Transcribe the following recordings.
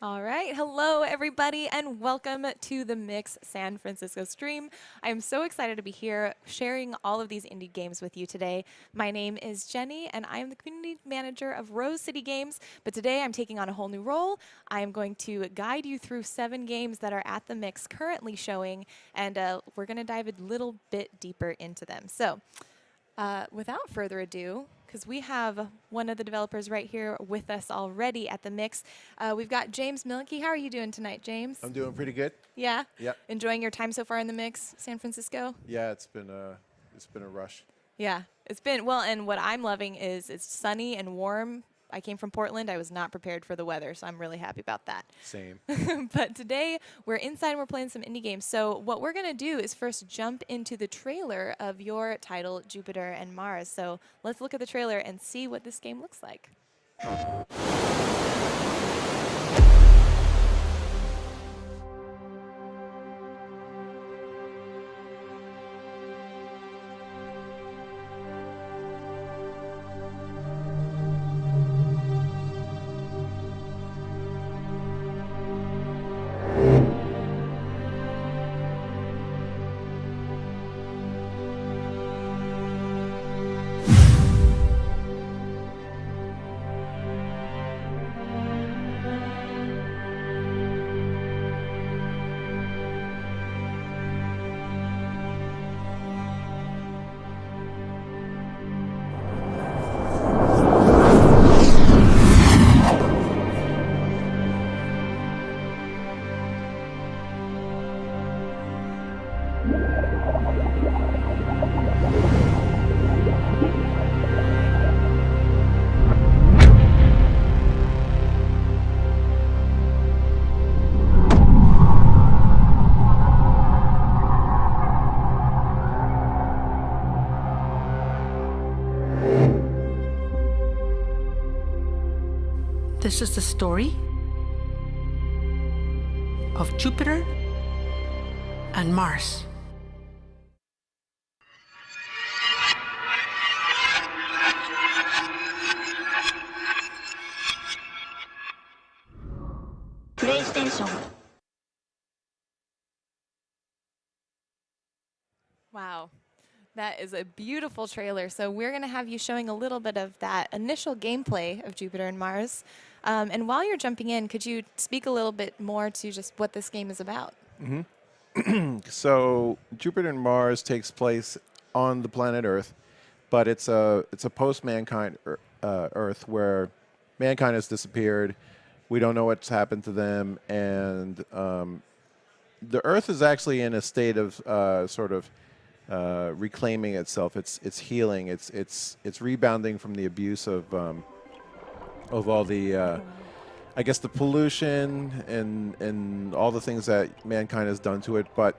All right. Hello, everybody, and welcome to the Mix San Francisco stream. I am so excited to be here sharing all of these indie games with you today. My name is Jenny, and I am the community manager of Rose City Games. But today I'm taking on a whole new role. I am going to guide you through 7 games that are at the Mix currently showing, and we're going to dive a little bit deeper into them. So, without further ado, because we have one of the developers right here with us already at the Mix, we've got James Milkey. How are you doing tonight, James? I'm doing pretty good. Yeah? Yep. Enjoying your time so far in the Mix, San Francisco? Yeah, it's been a rush. Yeah. It's been, well, and what I'm loving is it's sunny and warm. I came from Portland. I was not prepared for the weather, so I'm really happy about that. Same. But today we're inside and we're playing some indie games. So what we're going to do is first jump into the trailer of your title, Jupiter and Mars. So let's look at the trailer and see what this game looks like. This is the story of Jupiter and Mars. PlayStation. Wow. That is a beautiful trailer. So we're going to have you showing a little bit of that initial gameplay of Jupiter and Mars. And while you're jumping in, could you speak a little bit more to just what this game is about? So Jupiter and Mars takes place on the planet Earth, but it's a post-mankind Earth where mankind has disappeared. We don't know what's happened to them, and the Earth is actually in a state of reclaiming itself. It's healing. It's rebounding from the abuse of all the I guess the pollution and all the things that mankind has done to it. But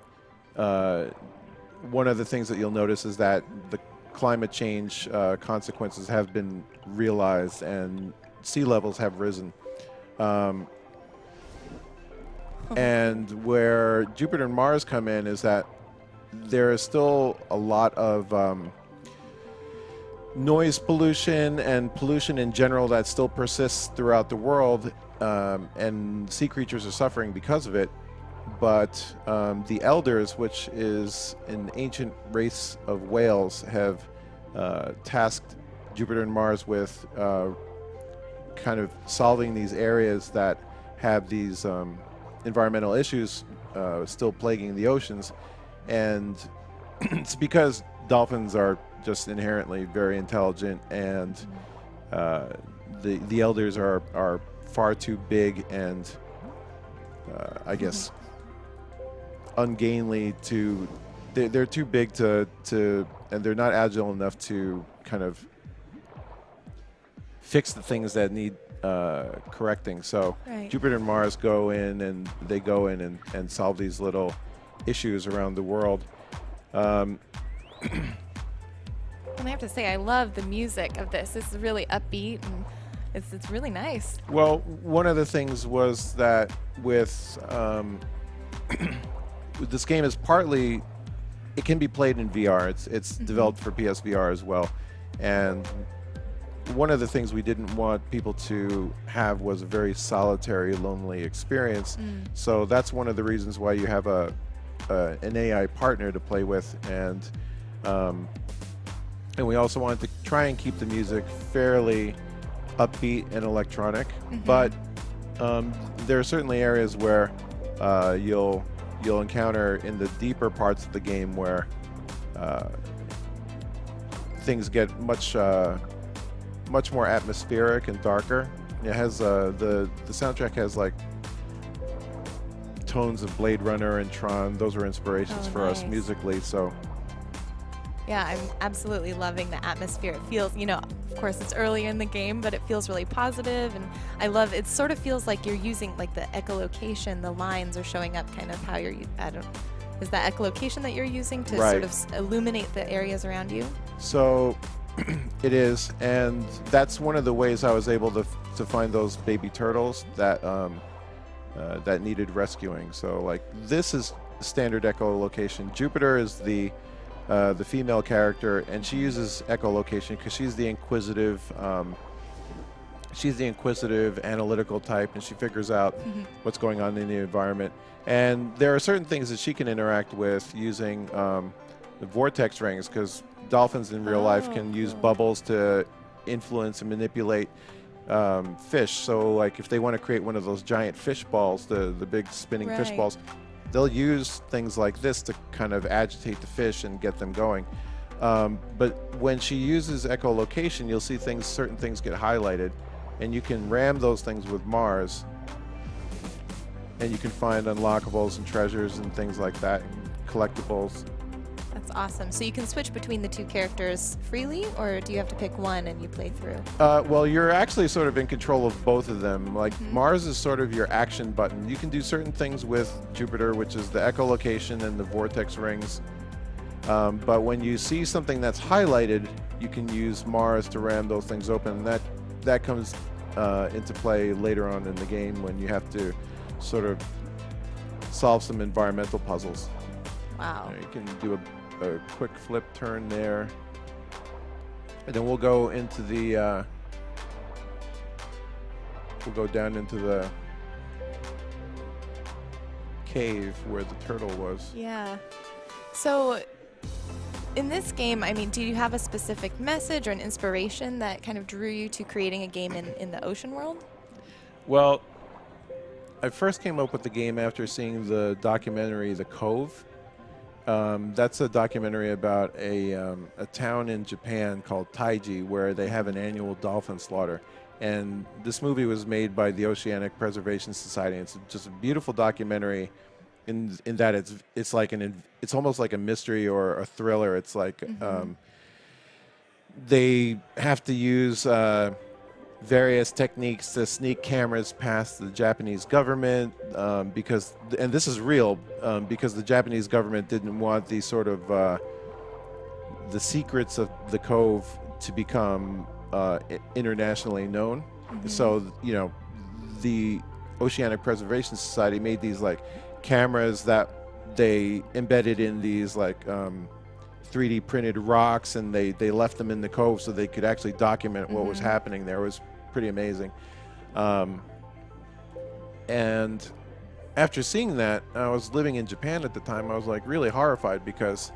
one of the things that you'll notice is that the climate change consequences have been realized and sea levels have risen. And where Jupiter and Mars come in is that there is still a lot of noise pollution and pollution in general that still persists throughout the world, and sea creatures are suffering because of it. But the Elders, which is an ancient race of whales, have tasked Jupiter and Mars with kind of solving these areas that have these environmental issues still plaguing the oceans. And it's because dolphins are just inherently very intelligent, and the Elders are far too big and I guess ungainly to. They're too big to and they're not agile enough to kind of fix the things that need correcting. So Right. Jupiter and Mars go in and solve these little issues around the world. And I have to say, I love the music of this. This is really upbeat, and it's really nice. Well, one of the things was that with this game is partly, it can be played in VR. It's developed for PSVR as well, and one of the things we didn't want people to have was a very solitary, lonely experience. So that's one of the reasons why you have an AI partner to play with, and we also wanted to try and keep the music fairly upbeat and electronic. But there are certainly areas where you'll encounter in the deeper parts of the game where things get much more atmospheric and darker. It has the soundtrack has like tones of Blade Runner and Tron. Those were inspirations for us musically. So yeah, I'm absolutely loving the atmosphere. It feels, of course it's earlier in the game, but it feels really positive, and I love it. Sort of feels like you're using like the echolocation. The lines are showing up kind of how you're. Is that echolocation that you're using to sort of illuminate the areas around you? So it is, and that's one of the ways I was able to find those baby turtles that that needed rescuing. So like this is standard echolocation. Jupiter is the female character, and she uses echolocation because she's the inquisitive analytical type, and she figures out what's going on in the environment. And there are certain things that she can interact with using the vortex rings, because dolphins in real life can use bubbles to influence and manipulate fish. So like if they want to create one of those giant fish balls, the big spinning fish balls, they'll use things like this to kind of agitate the fish and get them going. But when she uses echolocation, you'll see certain things get highlighted, and you can ram those things with Mars, and you can find unlockables and treasures and things like that, and collectibles. That's awesome. So you can switch between the two characters freely, or do you have to pick one and you play through? Well, you're actually sort of in control of both of them. Like Mars is sort of your action button. You can do certain things with Jupiter, which is the echolocation and the vortex rings. But when you see something that's highlighted, you can use Mars to ram those things open. And that comes into play later on in the game when you have to sort of solve some environmental puzzles. Wow. You can do a quick flip turn there, and then we'll go into the we'll go down into the cave where the turtle was. Yeah. So in this game, I mean, do you have a specific message or an inspiration that kind of drew you to creating a game in the ocean world? Well, I first came up with the game after seeing the documentary The Cove. That's a documentary about a town in Japan called Taiji, where they have an annual dolphin slaughter. And this movie was made by the Oceanic Preservation Society. It's just a beautiful documentary in that it's like it's almost like a mystery or a thriller. It's like they have to use various techniques to sneak cameras past the Japanese government because, and this is real, because the Japanese government didn't want the sort of the secrets of the cove to become internationally known. So, the Oceanic Preservation Society made these like cameras that they embedded in these like 3D printed rocks, and they left them in the cove so they could actually document what was happening there. It was pretty amazing. And after seeing that, I was living in Japan at the time. I was like really horrified because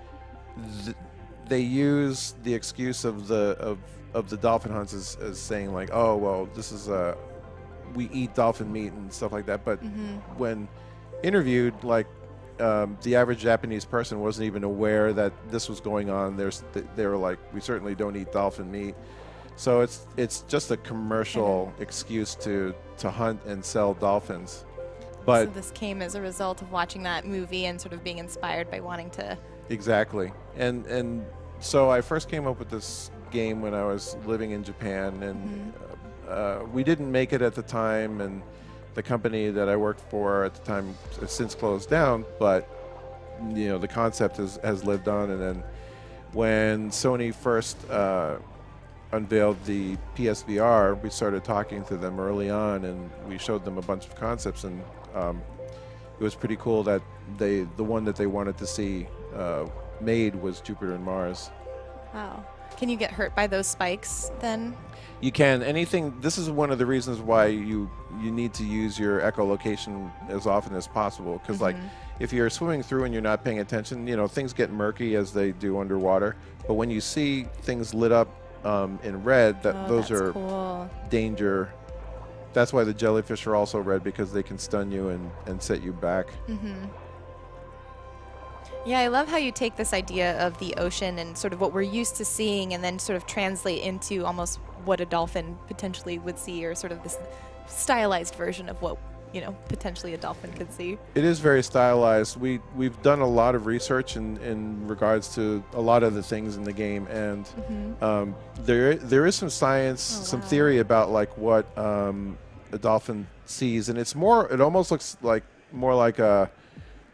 they use the excuse of the dolphin hunts as saying like, oh well, this is we eat dolphin meat and stuff like that. But when interviewed, like the average Japanese person wasn't even aware that this was going on. They were like, we certainly don't eat dolphin meat. So it's just a commercial excuse to hunt and sell dolphins. But so this came as a result of watching that movie and sort of being inspired by wanting to. Exactly. And so I first came up with this game when I was living in Japan, and we didn't make it at the time, and the company that I worked for at the time has since closed down, but the concept has lived on. And then when Sony first unveiled the PSVR, we started talking to them early on, and we showed them a bunch of concepts, and it was pretty cool that the one that they wanted to see made was Jupiter and Mars. Wow. Can you get hurt by those spikes then? You can anything. This is one of the reasons why you need to use your echolocation as often as possible. Because like, if you're swimming through and you're not paying attention, things get murky as they do underwater. But when you see things lit up in red, those that's are cool. danger. That's why the jellyfish are also red, because they can stun you and set you back. Yeah, I love how you take this idea of the ocean and sort of what we're used to seeing and then sort of translate into almost what a dolphin potentially would see, or sort of this stylized version of what, potentially a dolphin could see. It is very stylized. We've done a lot of research in regards to a lot of the things in the game, and there is some science, some theory about like what a dolphin sees, and it almost looks like more like a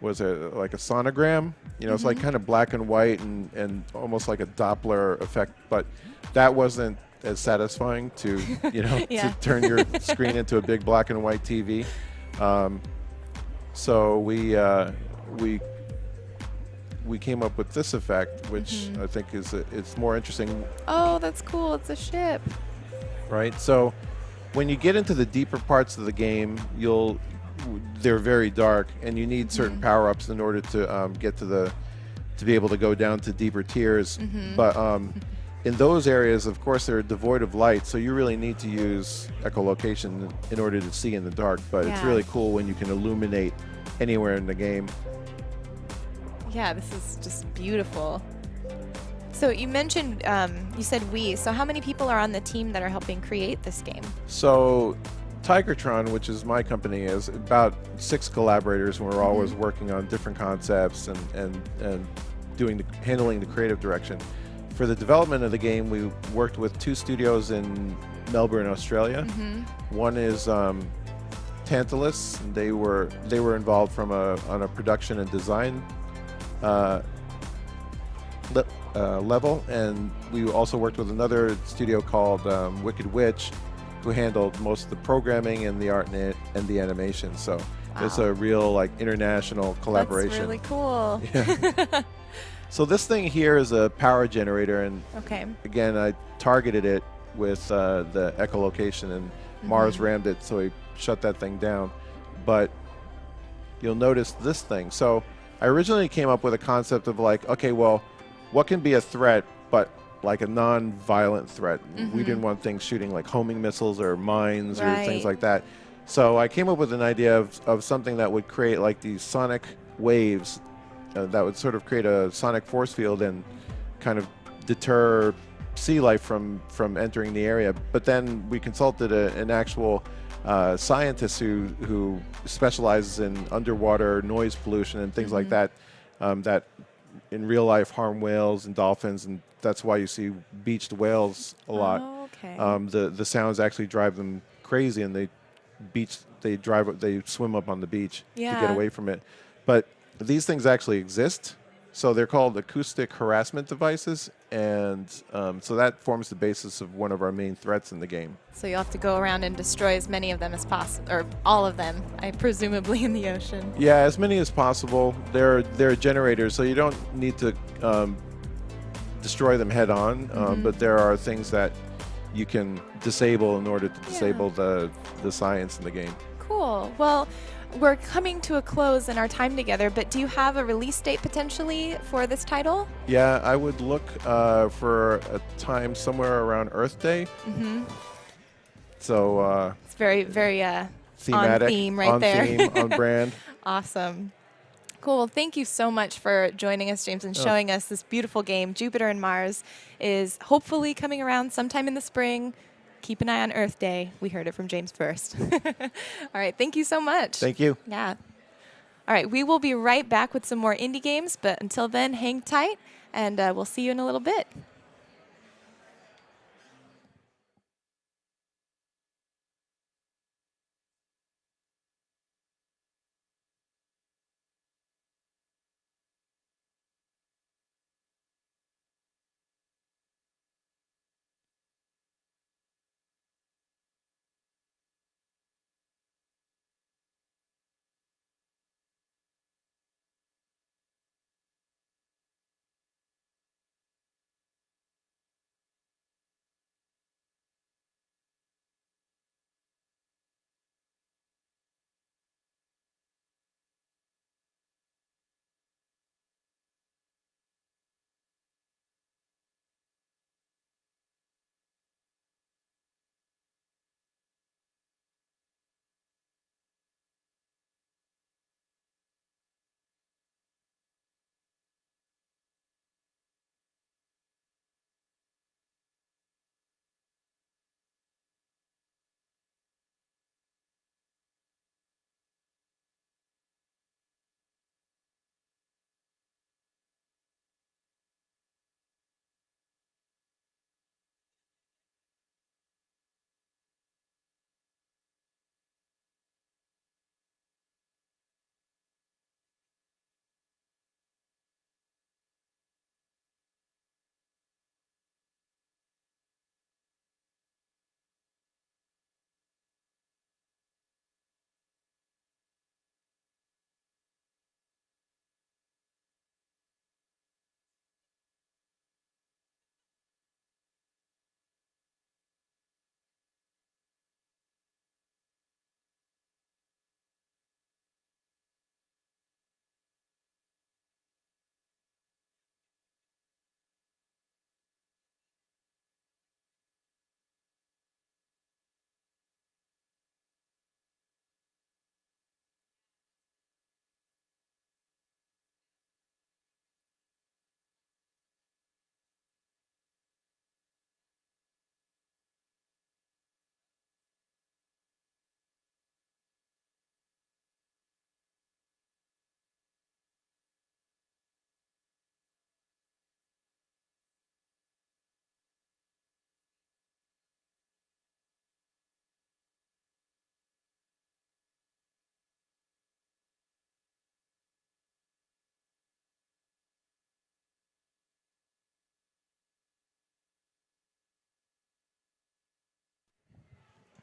like a sonogram. It's like kind of black and white and almost like a Doppler effect, but that wasn't as satisfying to to turn your screen into a big black and white TV. So we came up with this effect, which I think it's more interesting. Oh, that's cool. It's a ship. Right. So when you get into the deeper parts of the game, they're very dark, and you need certain power-ups in order to get to be able to go down to deeper tiers. But in those areas, of course, they're devoid of light, so you really need to use echolocation in order to see in the dark. But it's really cool when you can illuminate anywhere in the game. Yeah, this is just beautiful. So you mentioned, you said we. So how many people are on the team that are helping create this game? So Tigertron, which is my company, is about 6 collaborators, and we're always working on different concepts and handling the creative direction. For the development of the game, we worked with 2 studios in Melbourne, Australia. One is Tantalus. They were involved on a production and design level, and we also worked with another studio called Wicked Witch, who handled most of the programming and the art and the animation. So it's a real like international collaboration. That's really cool. Yeah. So this thing here is a power generator, and again, I targeted it with the echolocation, and Mars rammed it, so he shut that thing down. But you'll notice this thing. So I originally came up with a concept of like, okay, well, what can be a threat, but like a non-violent threat? We didn't want things shooting like homing missiles or mines or things like that. So I came up with an idea of something that would create like these sonic waves that would sort of create a sonic force field and kind of deter sea life from entering the area. But then we consulted an actual scientist who specializes in underwater noise pollution and things like that, that in real life harm whales and dolphins, and that's why you see beached whales a lot. The sounds actually drive them crazy, and they swim up on the beach to get away from it. But these things actually exist, so they're called acoustic harassment devices, and so that forms the basis of one of our main threats in the game. So you'll have to go around and destroy as many of them as possible, or all of them, presumably in the ocean. Yeah, as many as possible. They're generators, so you don't need to destroy them head on, but there are things that you can disable in order to disable the science in the game. Cool. Well, we're coming to a close in our time together, but do you have a release date potentially for this title? Yeah, I would look for a time somewhere around Earth Day. So it's very, very thematic, on theme right on there. theme, on brand. Awesome. Cool. Well, thank you so much for joining us, James, and showing us this beautiful game. Jupiter and Mars is hopefully coming around sometime in the spring. Keep an eye on Earth Day. We heard it from James first. All right. Thank you so much. Thank you. Yeah. All right. We will be right back with some more indie games, but until then, hang tight, and we'll see you in a little bit.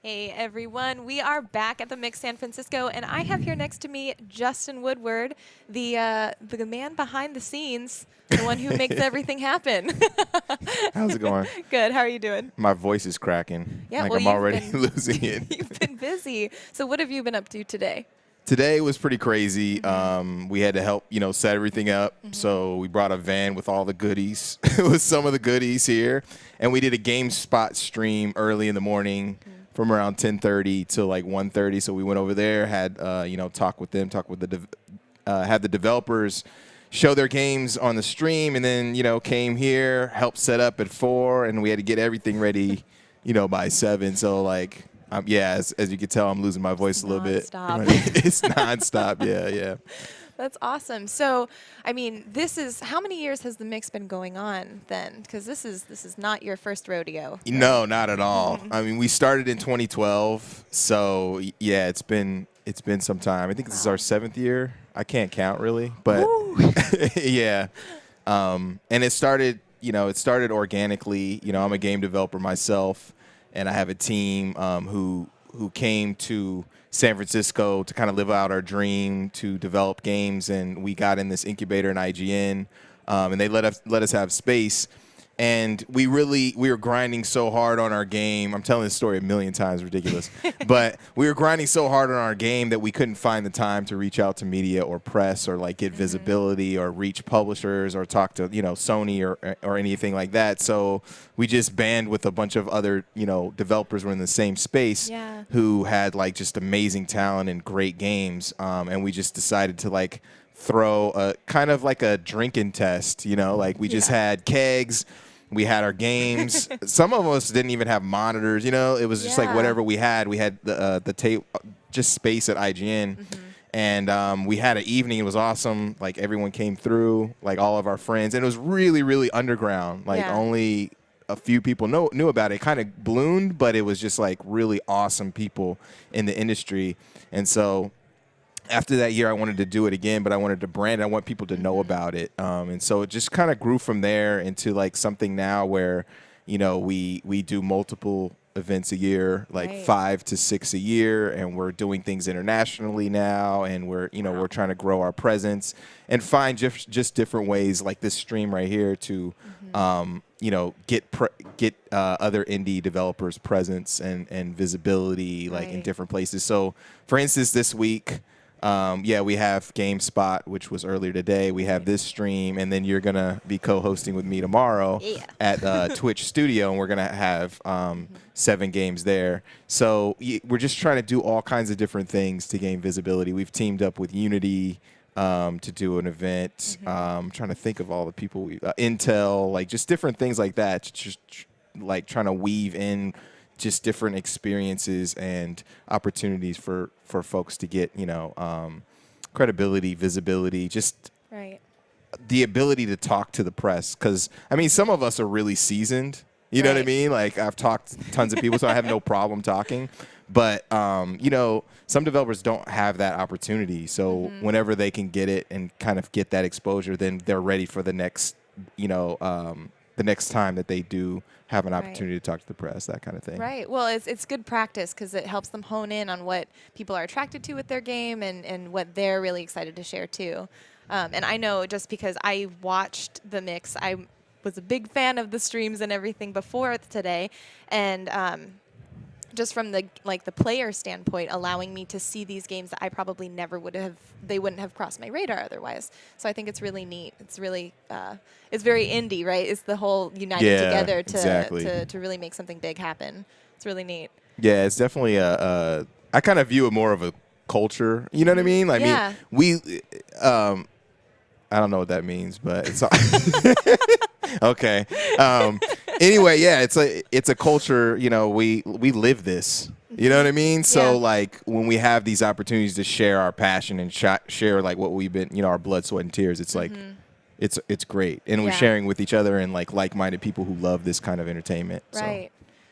Hey everyone, we are back at the Mix San Francisco, and I have here next to me Justin Woodward, the man behind the scenes, the one who makes everything happen. How's it going? Good. How are you doing? My voice is cracking. Yeah, like well, I'm already losing it. You've been busy. So what have you been up to today? Today was pretty crazy. We had to help, set everything up. So we brought a van with all the goodies, with some of the goodies here, and we did a GameSpot stream early in the morning. From around 10:30 till like 1:30, so we went over there, had talk with them, had the developers show their games on the stream, and then came here, helped set up at 4, and we had to get everything ready, by 7. So like, as you can tell, I'm losing my voice a little bit. It's nonstop. Yeah. That's awesome. So, I mean, how many years has the Mix been going on then? Because this is not your first rodeo. Right? No, not at all. I mean, we started in 2012, so yeah, it's been some time. I think this is our 7th year. I can't count really, but yeah. And it started organically. I'm a game developer myself, and I have a team who came to San Francisco to kind of live out our dream to develop games, and we got in this incubator in IGN, and they let us have space. And we were grinding so hard on our game. I'm telling this story a million times, ridiculous. But we were grinding so hard on our game that we couldn't find the time to reach out to media or press or like get visibility or reach publishers or talk to, Sony or anything like that. So we just band with a bunch of other, developers who were in the same space who had like just amazing talent and great games. And we just decided to like throw a kind of like a drinking test, like we just had kegs. We had our games. Some of us didn't even have monitors. It was just like whatever we had. We had the tape, just space at IGN, and we had an evening. It was awesome. Like everyone came through, like all of our friends, and it was really, really underground. Like only a few people knew about it. It kind of bloomed, but it was just like really awesome people in the industry, and so. After that year, I wanted to do it again, but I wanted to brand it. I want people to know about it. And so it just kind of grew from there into like something now where, we do multiple events a year, like 5 to 6 a year, and we're doing things internationally now, and we're trying to grow our presence and find just different ways like this stream right here to, get other indie developers' presence and visibility like in different places. So, for instance, this week. We have GameSpot, which was earlier today. We have this stream, and then you're going to be co-hosting with me tomorrow at Twitch Studio, and we're going to have 7 games there. So we're just trying to do all kinds of different things to gain visibility. We've teamed up with Unity to do an event. I'm trying to think of all the people. Intel, like just different things like that, just like trying to weave in just different experiences and opportunities for folks to get, credibility, visibility, just the ability to talk to the press. Because, I mean, some of us are really seasoned. You know what I mean? Like, I've talked to tons of people, so I have no problem talking. But, some developers don't have that opportunity. So whenever they can get it and kind of get that exposure, then they're ready for the next, the next time that they do have an opportunity to talk to the press, that kind of thing. Right. Well, it's good practice because it helps them hone in on what people are attracted to with their game and what they're really excited to share too. And I know just because I watched the Mix, I was a big fan of the streams and everything before today, and just from the player standpoint, allowing me to see these games that I probably never wouldn't have crossed my radar otherwise. So I think it's really neat. It's really, it's very indie, right? It's the whole united together to really make something big happen. It's really neat. Yeah, it's definitely I kind of view it more of a culture. You know what I mean? I mean, we, I don't know what that means, but it's okay. Anyway, yeah, it's a culture. We live this. You know what I mean? So like when we have these opportunities to share our passion and share like what we've been, our blood, sweat, and tears, it's like it's great, and we're sharing with each other and like-minded people who love this kind of entertainment. Right.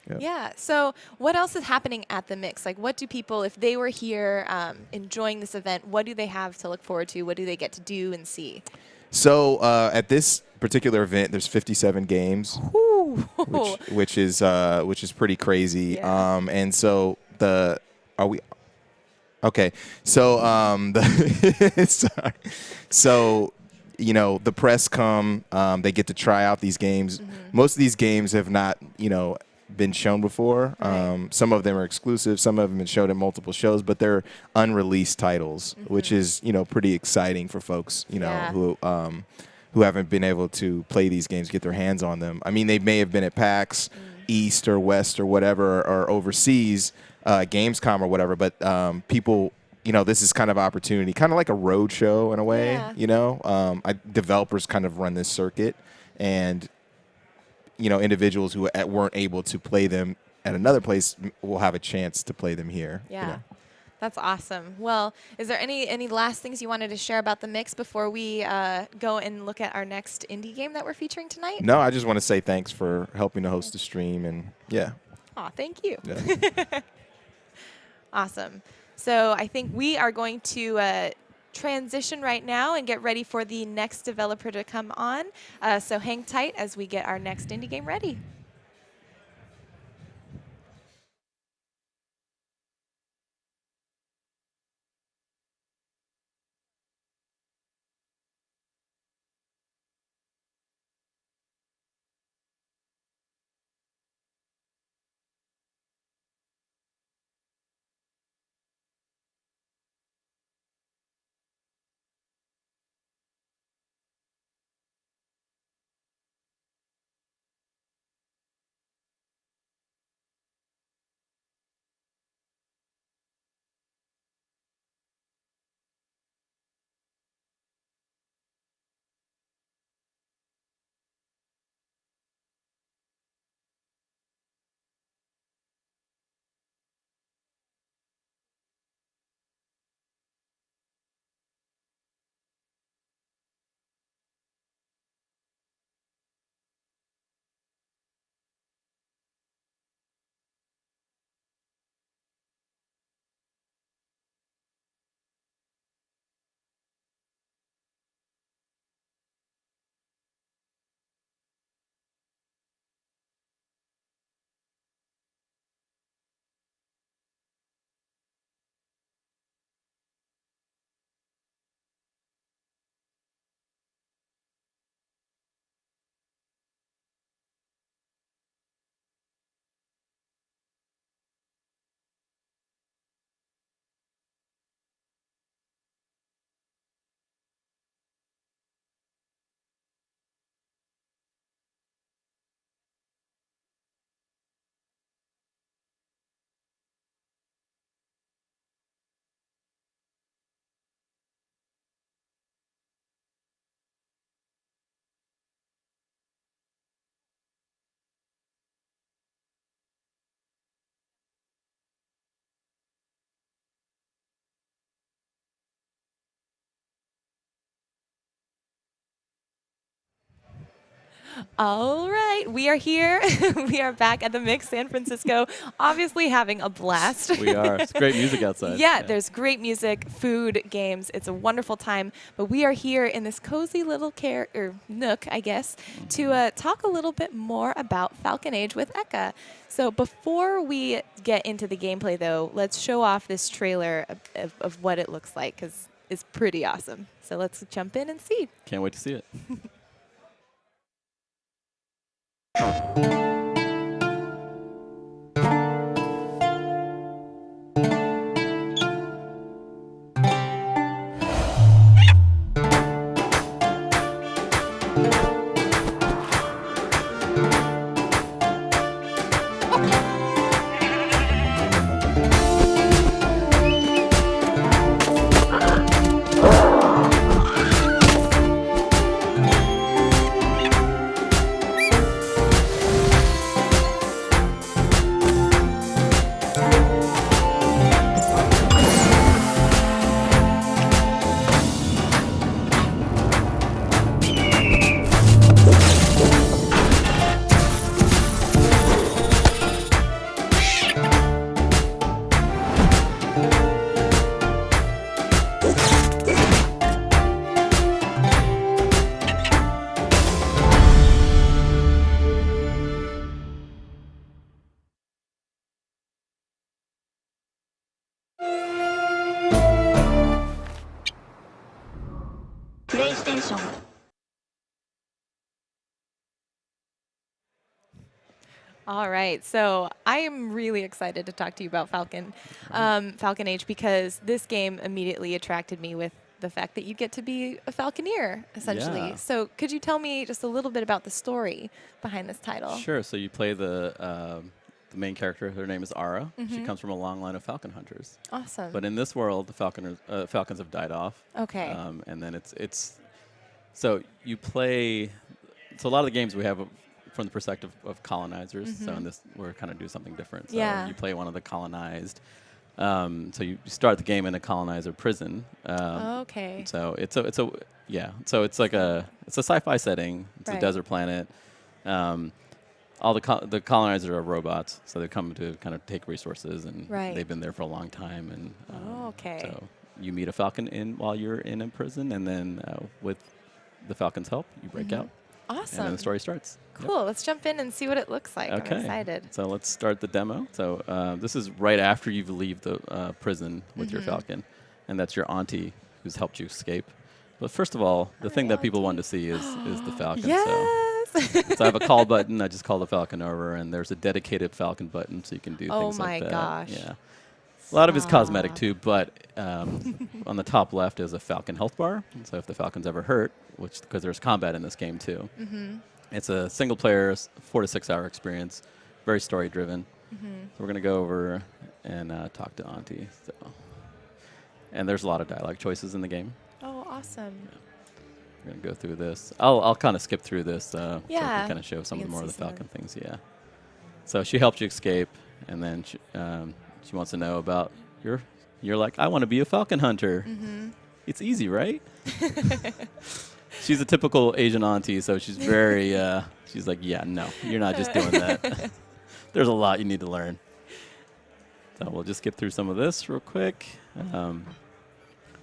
So. Yeah. So what else is happening at the Mix? Like, what do people, if they were here enjoying this event, what do they have to look forward to? What do they get to do and see? So at this particular event, there's 57 games, which is pretty crazy. Yeah. And so the are we okay? So sorry. So the press come, they get to try out these games. Most of these games have not been shown before. Right. Some of them are exclusive. Some of them have been shown at multiple shows, but they're unreleased titles, which is pretty exciting for folks Yeah. who haven't been able to play these games, get their hands on them. I mean, they may have been at PAX East or West or whatever, or overseas, Gamescom or whatever, but people, this is kind of opportunity, kind of like a road show in a way, Yeah. Developers kind of run this circuit, and individuals who weren't able to play them at another place will have a chance to play them here. Yeah. That's awesome. Well, is there any last things you wanted to share about the mix before we go and look at our next indie game that we're featuring tonight? No, I just want to say thanks for helping to host the stream, and yeah. Aw, thank you. Yeah. Awesome. So I think we are going to transition right now and get ready for the next developer to come on. So hang tight as we get our next indie game ready. All right, we are here. We are back at the Mix San Francisco, obviously having a blast. We are. It's great music outside. Yeah, there's great music, food, games. It's a wonderful time. But we are here in this cozy little nook, I guess, to talk a little bit more about Falcon Age with Eka. So before we get into the gameplay, though, let's show off this trailer of what it looks like, because it's pretty awesome. So let's jump in and see. Can't wait to see it. レイステーション All right, so I am really excited to talk to you about Falcon Age, because this game immediately attracted me with the fact that you get to be a Falconeer, essentially. Yeah. So could you tell me just a little bit about the story behind this title? Sure. So you play the main character. Her name is Ara. She comes from a long line of falcon hunters. Awesome. But in this world, the falcons have died off. Okay. And then it's so you play. So a lot of the games we have from the perspective of colonizers. So in this, we're kind of do something different. So Yeah. you play one of the colonized. So you start the game in a colonizer prison. Okay. So it's a yeah. So it's like it's a sci-fi setting. It's Right. a desert planet. All the colonizers are robots, so they come to kind of take resources, and Right. they've been there for a long time. And Okay. so you meet a falcon while you're in a prison, and then with the falcon's help, you break out, and Awesome. then the story starts. Yep. Cool. Let's jump in and see what it looks like. Okay. I'm excited. So let's start the demo. So this is right after you leave the prison with your falcon, and that's your auntie who's helped you escape. But first of all, the thing that people want to see is the falcon. Yes. So I have a call button. I just call the falcon over, and there's a dedicated falcon button, so you can do Oh things like my that. gosh. Yeah. A lot of it's cosmetic Stop. too, but on the top left is a falcon health bar. So if the falcon's ever hurt, because there's combat in this game too. It's a single player, 4 to 6 hour experience, very story driven. So we're gonna go over and talk to Auntie. So. And there's a lot of dialogue choices in the game. Oh, awesome. We're gonna go through this. I'll kind of skip through this so I Yeah. can kind of show some We of the can more of see the some of falcon things. Yeah. So she helped you escape, and then she wants to know about you're like, I want to be a falcon hunter. It's easy, right? She's a typical Asian auntie, so she's very, she's like, yeah, no, you're not just doing that. There's a lot you need to learn. So we'll just skip through some of this real quick.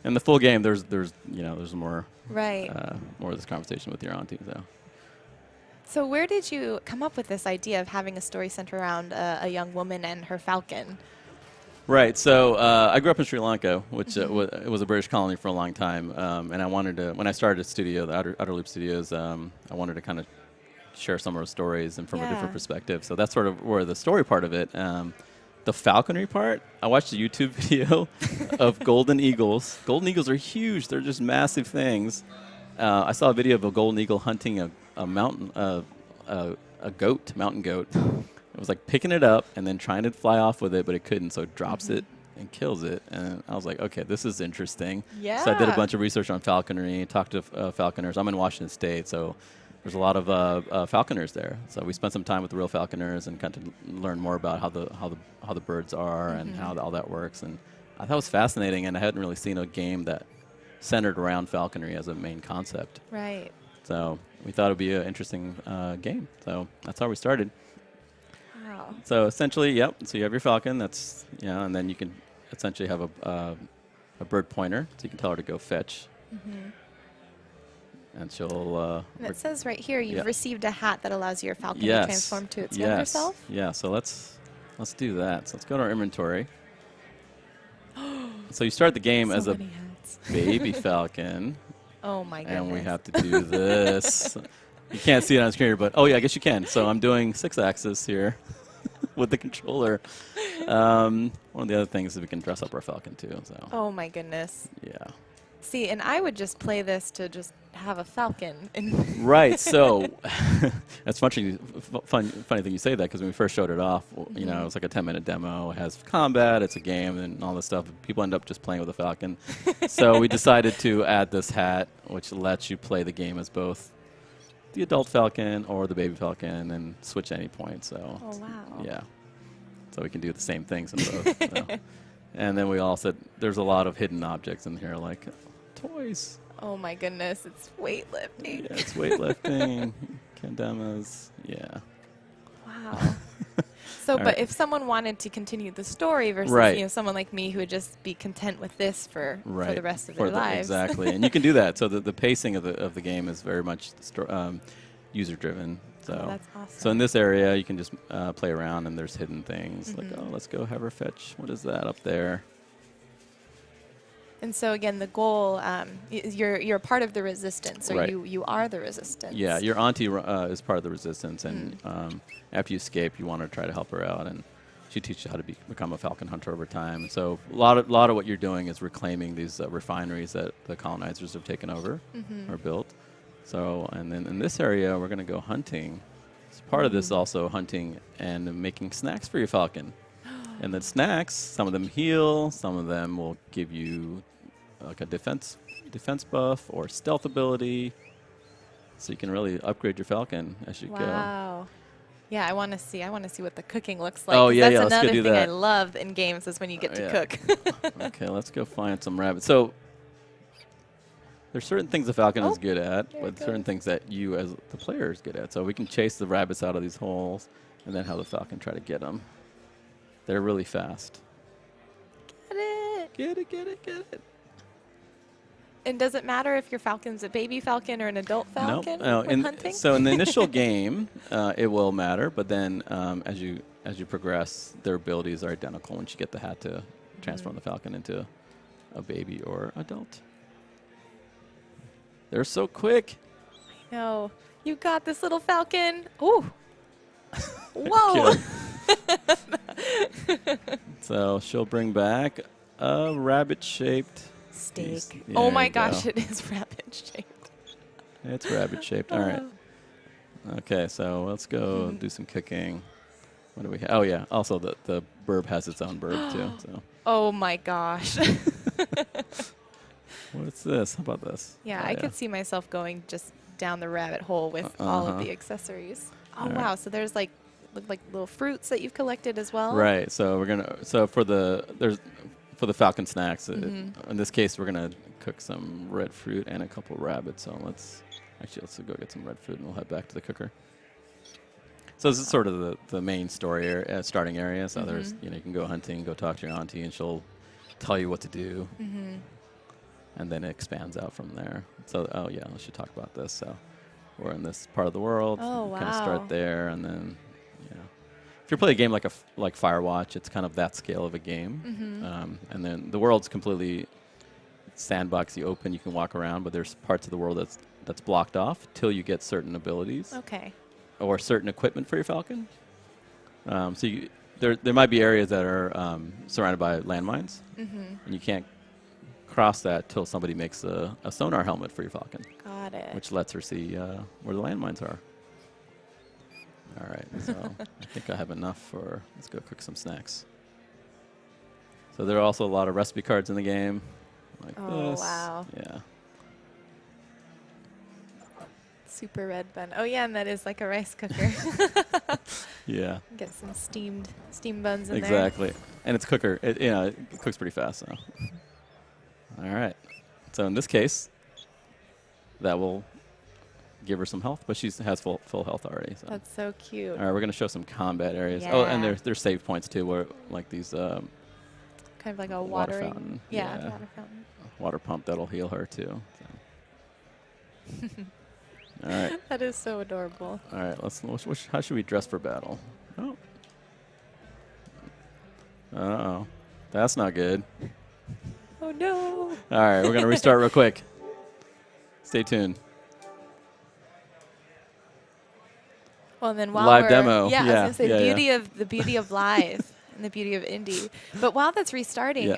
In the full game, there's more, Right. more of this conversation with your auntie. So where did you come up with this idea of having a story centered around a young woman and her falcon? Right. So I grew up in Sri Lanka, which it was a British colony for a long time, and I wanted to, when I started a studio, the Outer Loop Studios, I wanted to kind of share some of our stories and from a different perspective. So that's sort of where the story part of it. The falconry part, I watched a YouTube video of golden eagles. Golden eagles are huge. They're just massive things. I saw a video of a golden eagle hunting a mountain goat. It was like picking it up and then trying to fly off with it, but it couldn't, so it drops it and kills it. And I was like, okay, this is interesting. Yeah. So I did a bunch of research on falconry, talked to falconers. I'm in Washington State, so there's a lot of falconers there. So we spent some time with the real falconers and kind of learn more about how the birds are and how all that works. And I thought it was fascinating, and I hadn't really seen a game that centered around falconry as a main concept. Right. So we thought it would be an interesting game. So that's how we started. Wow. So essentially, yep. So you have your falcon. That's and then you can essentially have a bird pointer, so you can tell her to go fetch, and she'll. And it says right here, you've yeah. received a hat that allows your falcon Yes. to transform to its younger self. Yeah. So let's do that. So let's go to our inventory. So you start the game as So a many hats. baby falcon, Oh my goodness. and we have to do this. You can't see it on screen, but I guess you can. So I'm doing 6-axis here with the controller. One of the other things is we can dress up our falcon too. So Oh my goodness. yeah. See, and I would just play this to just have a falcon. Right. So that's funny thing you say that, because when we first showed it off, it was like a 10-minute demo. It has combat. It's a game and all this stuff. People end up just playing with a falcon. So we decided to add this hat, which lets you play the game as both the adult falcon or the baby falcon and switch at any point. So Oh, wow. yeah. So we can do the same things in both. So. And then we all said there's a lot of hidden objects in here, like toys. Oh my goodness, it's weightlifting. Yeah, it's weightlifting, kendamas. Yeah. Wow. So, All but right. if someone wanted to continue the story versus Right. someone like me who would just be content with this for the rest of their lives. Exactly, and you can do that. So the pacing of the game is very much user driven. So, Oh, that's awesome. So in this area, you can just play around, and there's hidden things like, oh, let's go have her fetch. What is that up there? And so again, the goal, you're a part of the resistance, or Right. you are the resistance. Yeah, your auntie is part of the resistance, and after you escape, you want to try to help her out, and she teaches you how to become a falcon hunter over time. And so a lot of what you're doing is reclaiming these refineries that the colonizers have taken over or built. So, and then in this area, we're going to go hunting. So part of this also hunting and making snacks for your falcon. And then snacks, some of them heal, some of them will give you like a defense buff or stealth ability. So you can really upgrade your falcon as you go. Wow. Yeah, I want to see what the cooking looks like. Oh, 'cause yeah, that's yeah, let's go another do thing I that. love in games is when you get to Yeah. cook. Okay, let's go find some rabbits. So there's certain things the falcon is good at, there but it certain goes. things that you as the player is good at. So we can chase the rabbits out of these holes and then have the falcon try to get them. They're really fast. Get it. Get it, get it, get it. And does it matter if your falcon's a baby falcon or an adult falcon No, when hunting? So in the initial game, it will matter, but then as you progress, their abilities are identical once you get the hat to transform the falcon into a baby or adult. They're so quick. No, you got this little falcon. Ooh. Whoa. So she'll bring back a rabbit-shaped Steak. Yeah, Oh there my you go. gosh, it is rabbit shaped. It's rabbit-shaped. All right. Okay, so let's go do some cooking. What do we have? Oh, yeah. Also, the burb has its own burb, too. So Oh my gosh. what's this? How about this? Yeah, Oh, I could see myself going just down the rabbit hole with all of the accessories. Oh All right. wow, so there's like look like little fruits that you've collected as well. Right. So for the falcon snacks, in this case, we're gonna cook some red fruit and a couple rabbits. So let's go get some red fruit and we'll head back to the cooker. So this is sort of the main story starting area. So there's you can go hunting, go talk to your auntie, and she'll tell you what to do, and then it expands out from there. So I should talk about this. So we're in this part of the world. Oh, Kind of wow. start there, and then if you play a game like Firewatch, it's kind of that scale of a game. And then the world's completely sandboxy open. You can walk around, but there's parts of the world that's blocked off till you get certain abilities Okay. or certain equipment for your falcon. There might be areas that are surrounded by landmines, and you can't cross that till somebody makes a sonar helmet for your falcon, Got it. which lets her see where the landmines are. All right, so I think I have enough for, let's go cook some snacks. So there are also a lot of recipe cards in the game, like Oh, this. wow. Yeah. Super red bun. Oh yeah, and that is like a rice cooker. Yeah. Get some steam buns in there. Exactly. And it's cooker. It cooks pretty fast. So. All right. So in this case, that will give her some health, but she has full health already. So. That's so cute. All right, we're going to show some combat areas. Oh, and Yeah. there's save points too, where like these Kind of like a water watering. fountain. Yeah, Yeah. water fountain. water pump that'll heal her too. So. All right. That is so adorable. All right, how should we dress for battle? Oh. Uh-oh. That's not good. Oh no. All right, we're going to restart real quick. Stay tuned. Well, and then while Live we're, demo. yeah, I Yeah, was gonna say yeah, the beauty of live and the beauty of indie. But while that's restarting,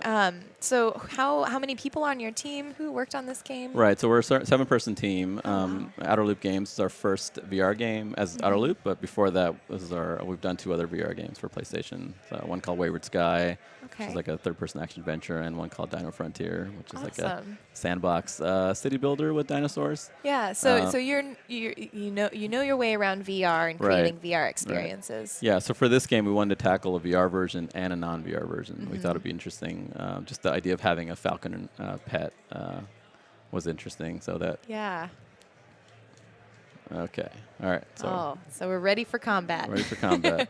so how many people are on your team who worked on this game? Right, so we're a 7-person team. Outer Loop Games is our first VR game as Outer Loop, but before that, we've done 2 other VR games for PlayStation. One called Wayward Sky, which is like a third-person action adventure, and one called Dino Frontier, which is like a sandbox city builder with dinosaurs. Yeah, so you know your way around VR and creating VR experiences. Yeah, so for this game, we wanted to tackle a VR version and a non-VR version. We thought it'd be interesting. Just the idea of having a falcon pet was interesting. So that. Yeah. Okay. All right. So so we're ready for combat. Ready for combat.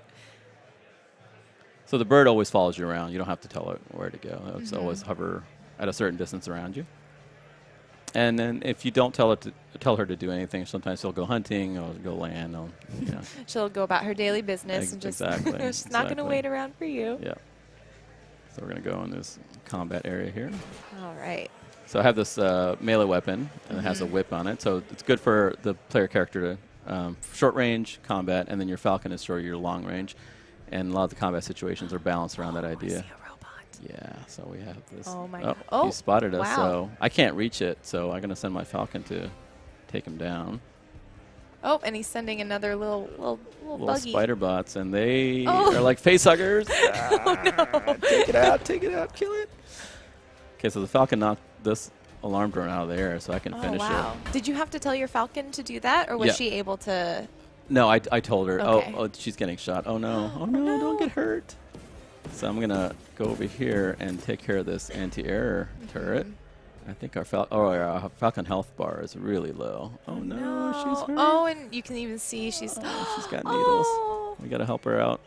So the bird always follows you around. You don't have to tell it where to go. It's always hover at a certain distance around you. And then if you don't tell her to do anything, sometimes she'll go hunting or go land. She'll go about her daily business and just Exactly. she's not going to wait around for you. Yeah. So we're going to go in this combat area here. All right. So I have this melee weapon, and it has a whip on it. So it's good for the player character to short range combat, and then your falcon is for your long range. And a lot of the combat situations are balanced around that idea. I see a robot. Yeah, so we have this. Oh, my Oh, God. he spotted us, wow. so I can't reach it. So I'm going to send my falcon to take him down. Oh, and he's sending another little Little buggy. spider bots, and they Oh. are like face huggers. Oh, no. Take it out, kill it. Okay, so the falcon knocked this alarm drone out of the air, so I can Oh, finish wow. Did you have to tell your falcon to do that, or was Yeah. she able to? it. No, I told her. Okay. Oh, she's getting shot. Oh no, don't get hurt. So I'm gonna go over here and take care of this anti-air turret. I think our falcon health bar is really low. Oh no, she's hurt. Oh, and you can even see she's. Oh, she's got needles. Oh. We gotta help her out.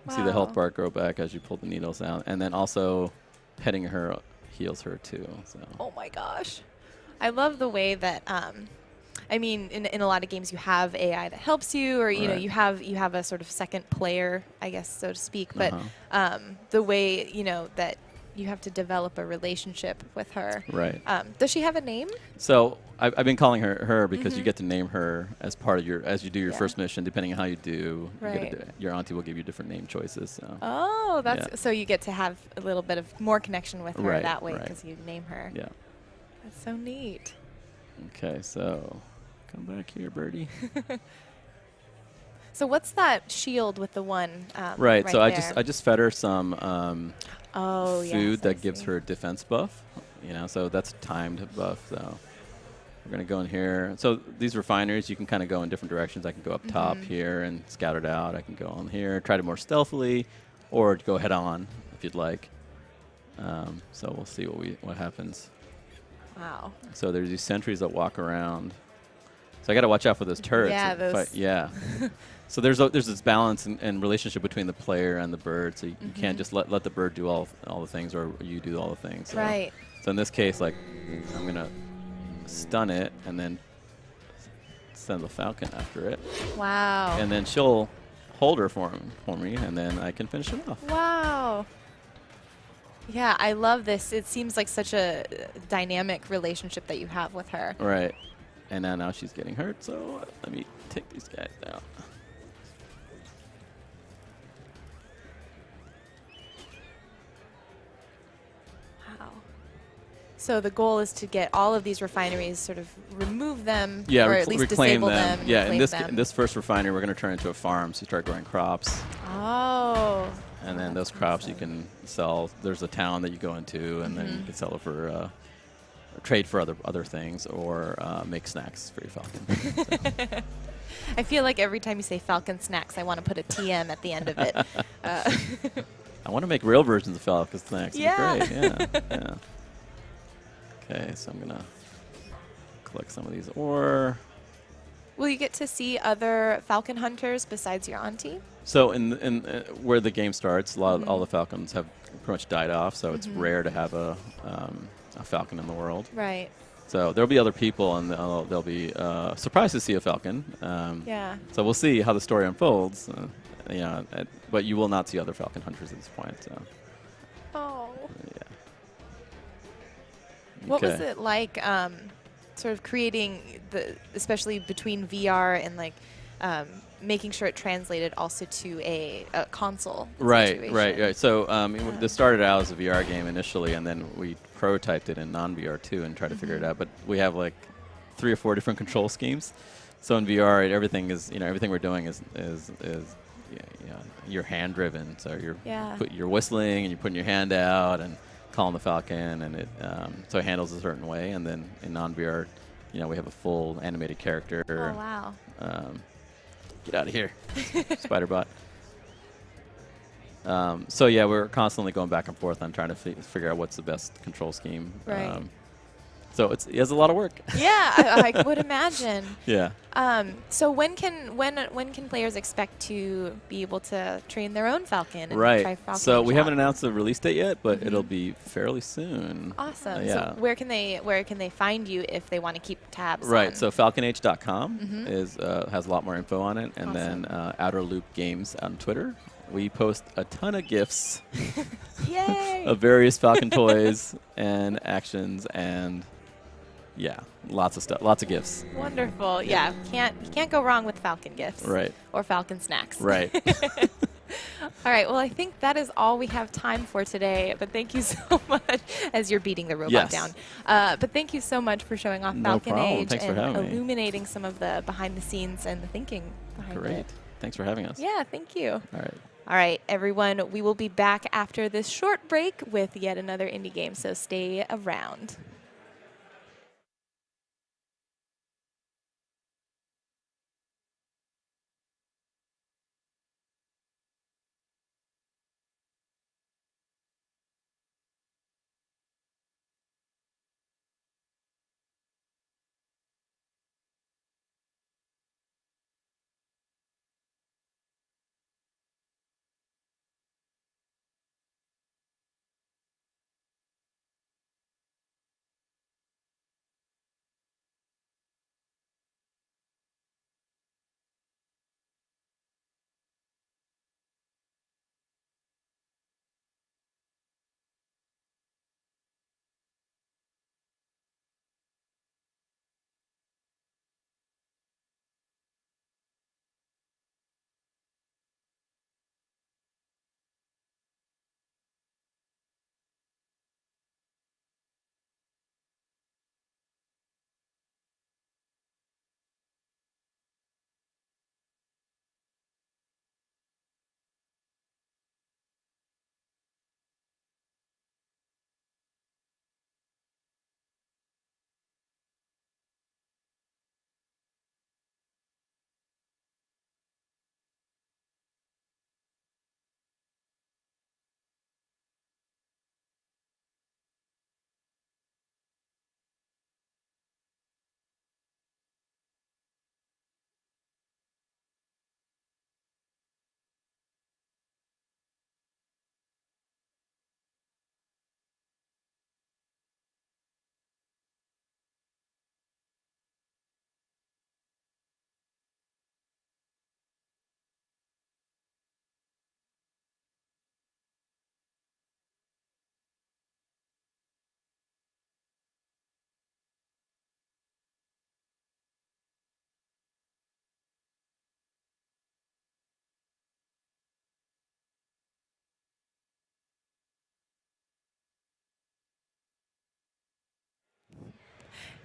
You see the health Wow. bar grow back as you pull the needles out, and then also petting her heals her too. So. Oh my gosh, I love the way that. I mean, in a lot of games, you have AI that helps you, or you know, Right. you have a sort of second player, I guess, so to speak. But Uh-huh. the way that you have to develop a relationship with her. Right. Does she have a name? So I've been calling her because you get to name her as part of as you do your Yeah. first mission. Depending on how you do, Right. your auntie will give you different name choices. So. Oh, that's Yeah. so you get to have a little bit of more connection with her Right, that way right. because you name her. Yeah. That's so neat. Okay, so come back here, birdie. So what's that shield with the one? Right. So there? I just fed her some Oh, food yes, I that gives see. her a defense buff. You know, so that's a timed buff. So we're gonna go in here. So these refineries, you can kind of go in different directions. I can go up top here and scout it out. I can go on here, try to more stealthily, or go head on if you'd like. So we'll see what happens. Wow. So there's these sentries that walk around. So I got to watch out for those turrets. Yeah, that those- fight. Yeah. So there's this balance and relationship between the player and the bird. So you can't just let the bird do all the things, or you do all the things. So, Right. So in this case, like, I'm gonna stun it and then send the falcon after it, Wow. and then she'll hold her for me, and then I can finish it off. Wow. Yeah, I love this. It seems like such a dynamic relationship that you have with her. Right. And now she's getting hurt. So let me take these guys down. Wow. So the goal is to get all of these refineries, sort of remove them, Yeah, or at least reclaim disable them. Yeah, reclaim them. in this first refinery, we're going to turn into a farm, so you start growing crops, Oh. and then those crops you can sell. There's a town that you go into, and then you can sell it for trade for other things, or make snacks for your falcon. I feel like every time you say Falcon Snacks, I want to put a TM at the end of it. I want to make real versions of falcon snacks. It'd Yeah. be great. Yeah. Okay, so I'm gonna collect some of these ore. Will you get to see other falcon hunters besides your auntie? So in where the game starts, all the falcons have pretty much died off. So it's rare to have a falcon in the world. Right. So there'll be other people, and they'll be surprised to see a falcon. Yeah. So we'll see how the story unfolds. But you will not see other falcon hunters at this point. So Oh. yeah. What was Okay. it like, sort of creating especially between VR and like making sure it translated also to a console? Right. situation? So this started out as a VR game initially, and then we prototyped it in non-VR too and tried to figure it out. But we have like 3 or 4 different control schemes. So in VR, everything we're doing is you're hand driven. So you're whistling and you're putting your hand out and calling the falcon, and it so it handles a certain way. And then in non-VR, we have a full animated character. Oh, wow. Get out of here, spider bot. So yeah, we're constantly going back and forth on trying to figure out what's the best control scheme. Right. So it has a lot of work. Yeah, I would imagine. Yeah. So when can players expect to be able to train their own falcon and try Right. falcon So we shot? haven't announced the release date yet, but it'll be fairly soon. Awesome. Yeah. So where can they find you if they want to keep tabs? Right. on- So falconage.com has a lot more info on it, and then Awesome. Outer Loop Games on Twitter, We post a ton of GIFs Yay! of various Falcon toys and actions and, yeah, lots of stuff, lots of GIFs. Wonderful. Yeah, you can't go wrong with Falcon gifts. Right. Or Falcon snacks. Right. All right. Well, I think that is all we have time for today. But thank you so much, as you're beating the robot Yes. down. But thank you so much for showing off No Falcon problem. Age Thanks for and having me. illuminating some of the behind the scenes and the thinking behind Great. it. Thanks for having us. Yeah. Thank you. All right. All right, everyone. We will be back after this short break with yet another indie game. So stay around.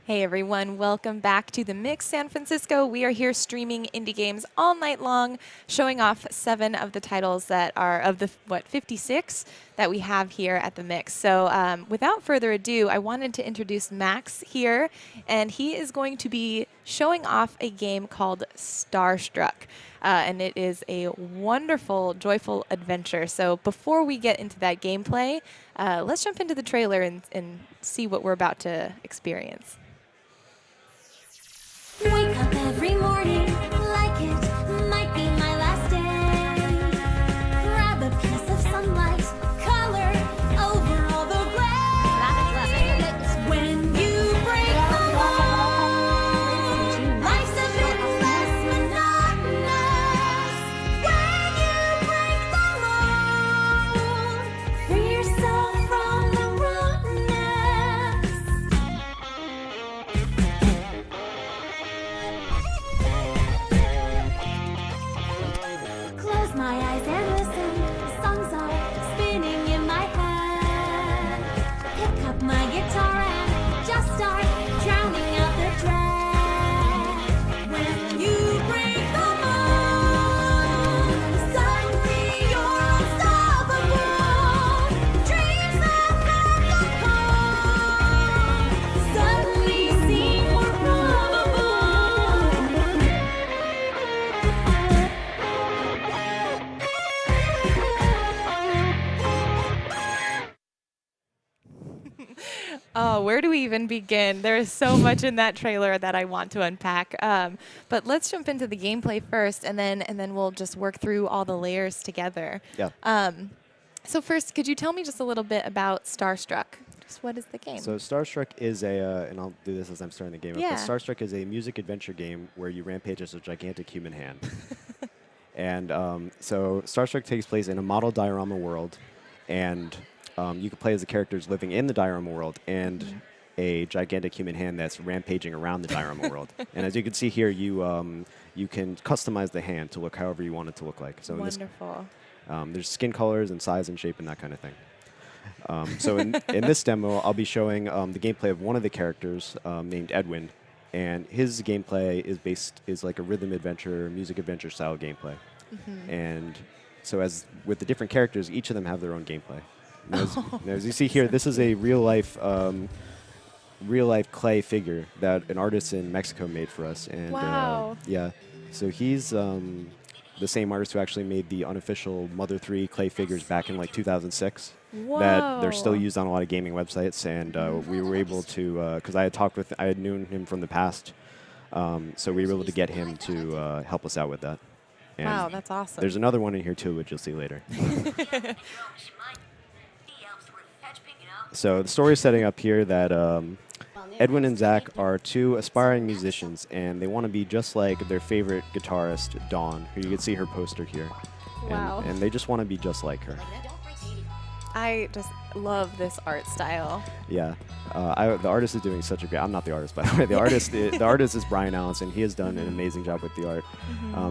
Hey everyone, welcome back to the Mix San Francisco. We are here streaming indie games all night long, showing off 7 of the titles that are of the 56 that we have here at the Mix. So without further ado, I wanted to introduce Max here, and he is going to be showing off a game called Starstruck. And it is a wonderful, joyful adventure. So before we get into that gameplay, let's jump into the trailer and see what we're about to experience. Wake up every morning like it might be my last day. Grab a piece of sunlight, color over all the gray. When you break the mold, life's a bit less monotonous. When you break the mold, free yourself from the rottenness. Close my eyes and listen. Songs are spinning in my head. Pick up my guitar and just start drowning out the dread. When you break the mold, suddenly you're unstoppable. Dreams that never come suddenly seem more probable. Oh, where do we even begin? There is so much in that trailer that I want to unpack. But let's jump into the gameplay first, and then we'll just work through all the layers together. Yeah. So first, could you tell me just a little bit about Starstruck? Just what is the game? So Starstruck is a, and I'll do this as I'm starting the game up, Yeah. but Starstruck is a music adventure game where you rampage as a gigantic human hand. And so Star Trek takes place in a model diorama world, and you can play as the characters living in the diorama world and a gigantic human hand that's rampaging around the diorama world. And as you can see here, you can customize the hand to look however you want it to look like. So Wonderful. there's skin colors and size and shape and that kind of thing. So in this demo, I'll be showing the gameplay of one of the characters named Edwin, and his gameplay is like a rhythm adventure, music adventure style gameplay. And so as with the different characters, each of them have their own gameplay. And as you see here, this is a real life clay figure that an artist in Mexico made for us. And Wow. yeah, so he's the same artist who actually made the unofficial Mother 3 clay figures back in like 2006. That they're still Whoa. used on a lot of gaming websites, and we were able to, because I had known him from the past, so we were able to get him to help us out with that. And Wow, that's awesome. there's another one in here too, which you'll see later. So the story is setting up here that Edwin and Zach are two aspiring musicians, and they want to be just like their favorite guitarist, Dawn, who you can see her poster here. Wow. And they just want to be just like her. I just love this art style. Yeah, the artist is doing such a great. I'm not the artist, by the way. The artist is Brian Allison. He has done an amazing job with the art.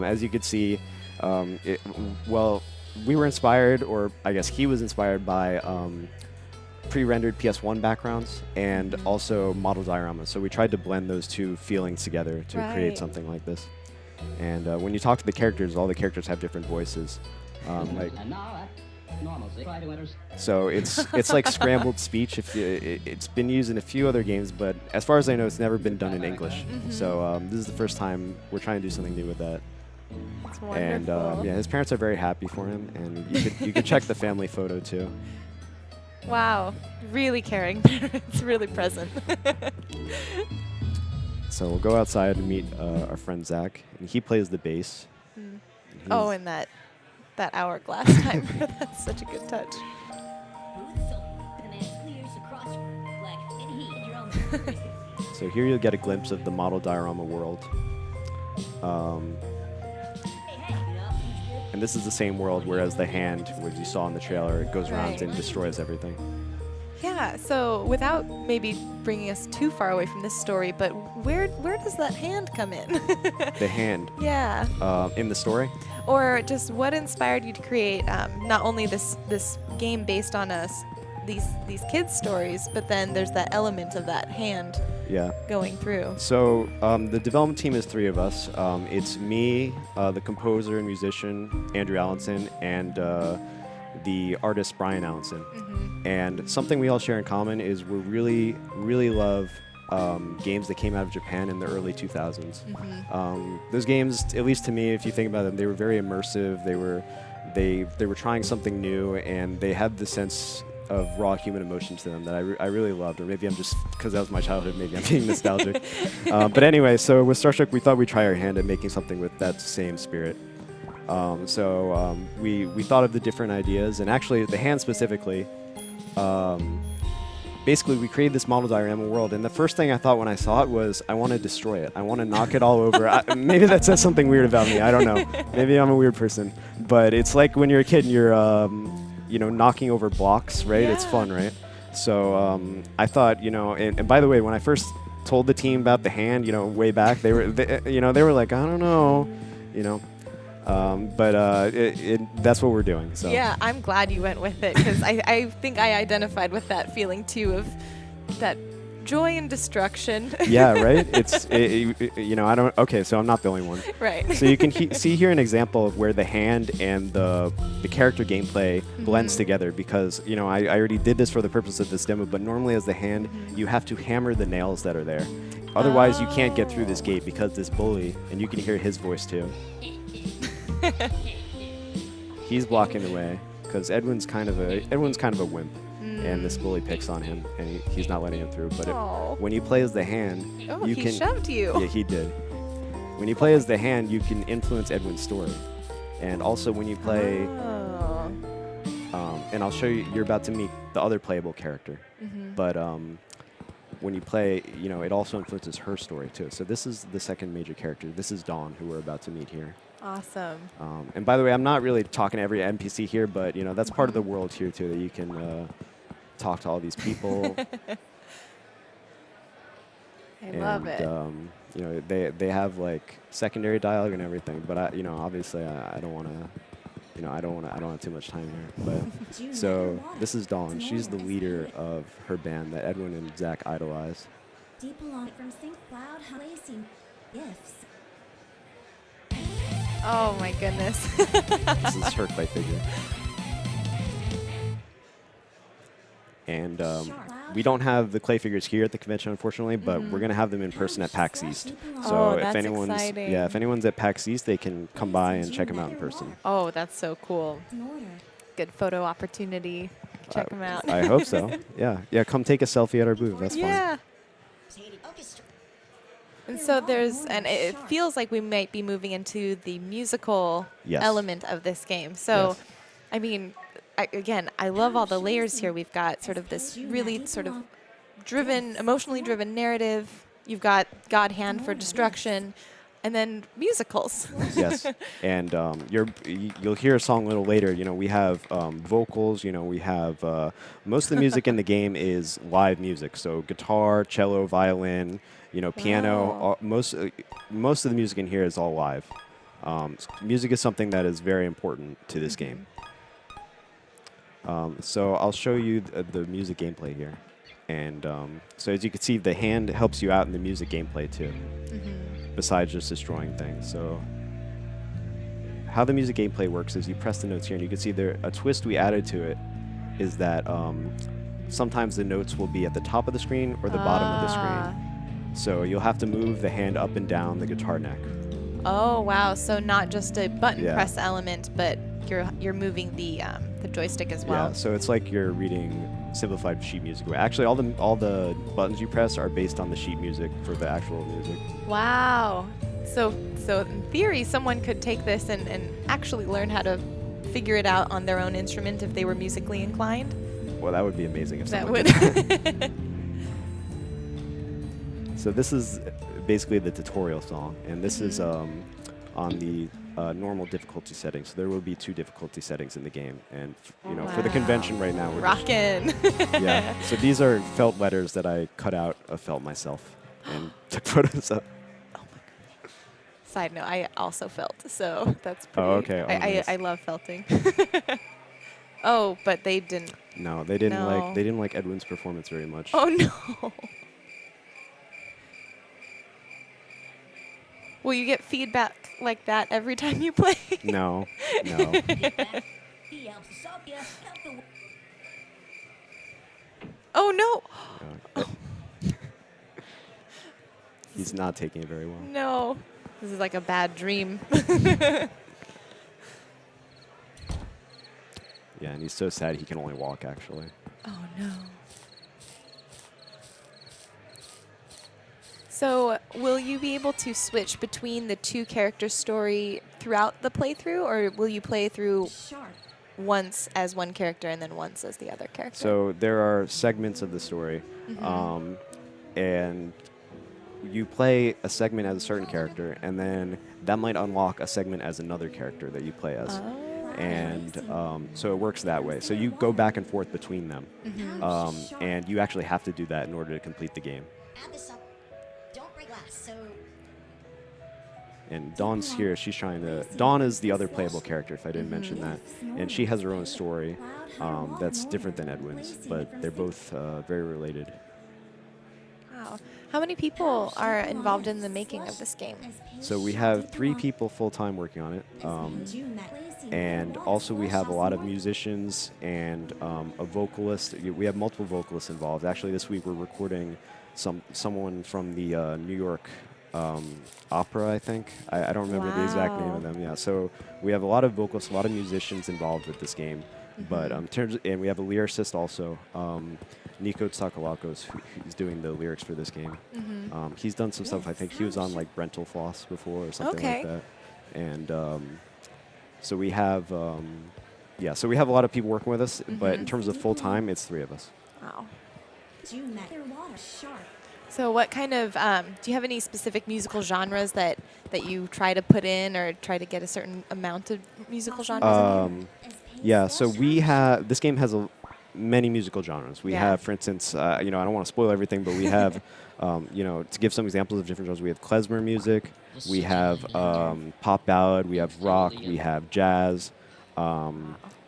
As you can see, we were inspired, or I guess he was inspired by pre-rendered PS1 backgrounds and also model dioramas. So we tried to blend those two feelings together to Right. create something like this. And when you talk to the characters, all the characters have different voices. So it's like scrambled speech. It's been used in a few other games, but as far as I know, it's never been done in English. So this is the first time we're trying to do something new with that. It's And wonderful. yeah, his parents are very happy for him, and you could check the family photo too. Wow, really caring. It's really present. So we'll go outside and meet our friend Zach, and he plays the bass. Oh, and that hourglass timer. That's such a good touch. So here you'll get a glimpse of the model diorama world. And this is the same world, whereas the hand, which you saw in the trailer, it goes around Right. and destroys everything. Yeah, so without maybe bringing us too far away from this story, but where does that hand come in? The hand Yeah. in the story. Or just what inspired you to create not only this game based on these kids' stories, but then there's that element of that hand Yeah. going through. So the development team is three of us. It's me, the composer and musician, Andrew Allenson, and the artist, Brian Allenson. And something we all share in common is we really, really love games that came out of Japan in the early 2000s. Those games, at least to me, if you think about them, they were very immersive. They were trying something new, and they had the sense of raw human emotion to them that I really loved. Or maybe I'm just, because that was my childhood, maybe I'm being nostalgic. But anyway, so with Star Trek, we thought we'd try our hand at making something with that same spirit. So we thought of the different ideas, and actually the hand specifically, basically we created this model diorama world, and the first thing I thought when I saw it was I want to destroy it. I want to knock it all over. Maybe that says something weird about me. I don't know. Maybe I'm a weird person. But it's like when you're a kid and you're knocking over blocks, right? It's Yeah. fun, right? So I thought, and by the way, when I first told the team about the hand, way back, they were like, I don't know, but that's what we're doing. So Yeah, I'm glad you went with it because I think I identified with that feeling too of that joy and destruction. Yeah, right. I don't. Okay, so I'm not the only one. Right. So you can see here an example of where the hand and the character gameplay blends together, because I already did this for the purpose of this demo, but normally as the hand, you have to hammer the nails that are there. Otherwise, you can't get through this gate because this bully, and you can hear his voice too. He's blocking the way because Edwin's kind of a wimp, and this bully picks on him, and he's not letting him through. But Aw. when you play as the hand, Oh, you he can. shoved you. Yeah, he did. When you play as the hand, you can influence Edwin's story, and also when you play, Oh. and I'll show you. You're about to meet the other playable character, but when you play, it also influences her story too. So this is the second major character. This is Dawn, who we're about to meet here. Awesome. And by the way, I'm not really talking to every NPC here, but that's part of the world here too, that you can talk to all these people. I love it. They have like secondary dialogue and everything, but obviously I don't want to, I don't have too much time here. But so this is Dawn. She's the leader of her band that Edwin and Zach idolize. Deep along from St. Cloud, placing gifts. Oh my goodness. This is her clay figure. And we don't have the clay figures here at the convention, unfortunately, but we're going to have them in person at PAX East. So if that's anyone's exciting. if anyone's at PAX East, they can come by and check them out in person. Oh, that's so cool. Good photo opportunity. Check them out. I hope so. Yeah, come take a selfie at our booth. That's yeah. And so it feels like we might be moving into the musical Yes. element of this game. So, Yes. I mean, I love all the layers here. We've got sort of this really sort of emotionally driven narrative. You've got God Hand for destruction, and then musicals. Yes, and you'll hear a song a little later. We have vocals. We have most of the music in the game is live music. So guitar, cello, violin, piano. Most of the music in here is all live. Music is something that is very important to this game. So I'll show you the music gameplay here. And so as you can see, the hand helps you out in the music gameplay too, besides just destroying things. So how the music gameplay works is you press the notes here, and you can see there a twist we added to it is that sometimes the notes will be at the top of the screen or the bottom of the screen. So you'll have to move the hand up and down the guitar neck. Oh wow! So not just a button Yeah. press element, but you're moving the joystick as well. Yeah, so it's like you're reading simplified sheet music. Actually, all the buttons you press are based on the sheet music for the actual music. Wow. So in theory, someone could take this and actually learn how to figure it out on their own instrument if they were musically inclined. Well, that would be amazing if That someone would. did. So this is basically the tutorial song, and this is on the normal difficulty setting. So there will be 2 difficulty settings in the game, and for the convention right now, we're just- Rockin'. yeah. So these are felt letters that I cut out of felt myself and took photos of. Side note, I also felt, so that's pretty. Oh, okay. Oh, nice. I love felting. Oh, but they didn't. No, they didn't No. like Edwin's performance very much. Oh no. Will you get feedback like that every time you play? No. Oh no. He's not taking it very well. No. This is like a bad dream. Yeah, and he's so sad he can only walk, actually. Oh no. So, will you be able to switch between the 2 characters' story throughout the playthrough, or will you play through once as one character and then once as the other character? So there are segments of the story, and you play a segment as a certain character, and then that might unlock a segment as another character that you play as. And so it works that way. So you go back and forth between them, and you actually have to do that in order to complete the game. Add this up. Don't break glass. So And Dawn's here. She's trying to. Dawn is the other playable character, if I didn't mention that, and she has her own story that's different than Edwin's, but they're both very related. Wow. How many people are involved in the making of this game? So we have 3 people full-time working on it, and also we have a lot of musicians and a vocalist. We have multiple vocalists involved. Actually, this week we're recording someone from the New York opera, I think. I don't remember the exact name of them. Yeah. So we have a lot of vocalists, a lot of musicians involved with this game. But and we have a lyricist also, Nico Tsakalakos, who's doing the lyrics for this game. He's done some stuff. I think he was on like Rental Floss before or something like that. And so we have, so we have a lot of people working with us. But in terms of full time, it's 3 of us. Wow. Do met their water sharp. So what kind of, do you have any specific musical genres that you try to put in or try to get a certain amount of musical genres in? Yeah, so we have, this game has many musical genres. We have, for instance, I don't want to spoil everything, but we have, to give some examples of different genres, we have klezmer music, we have pop ballad, we have rock, we have jazz.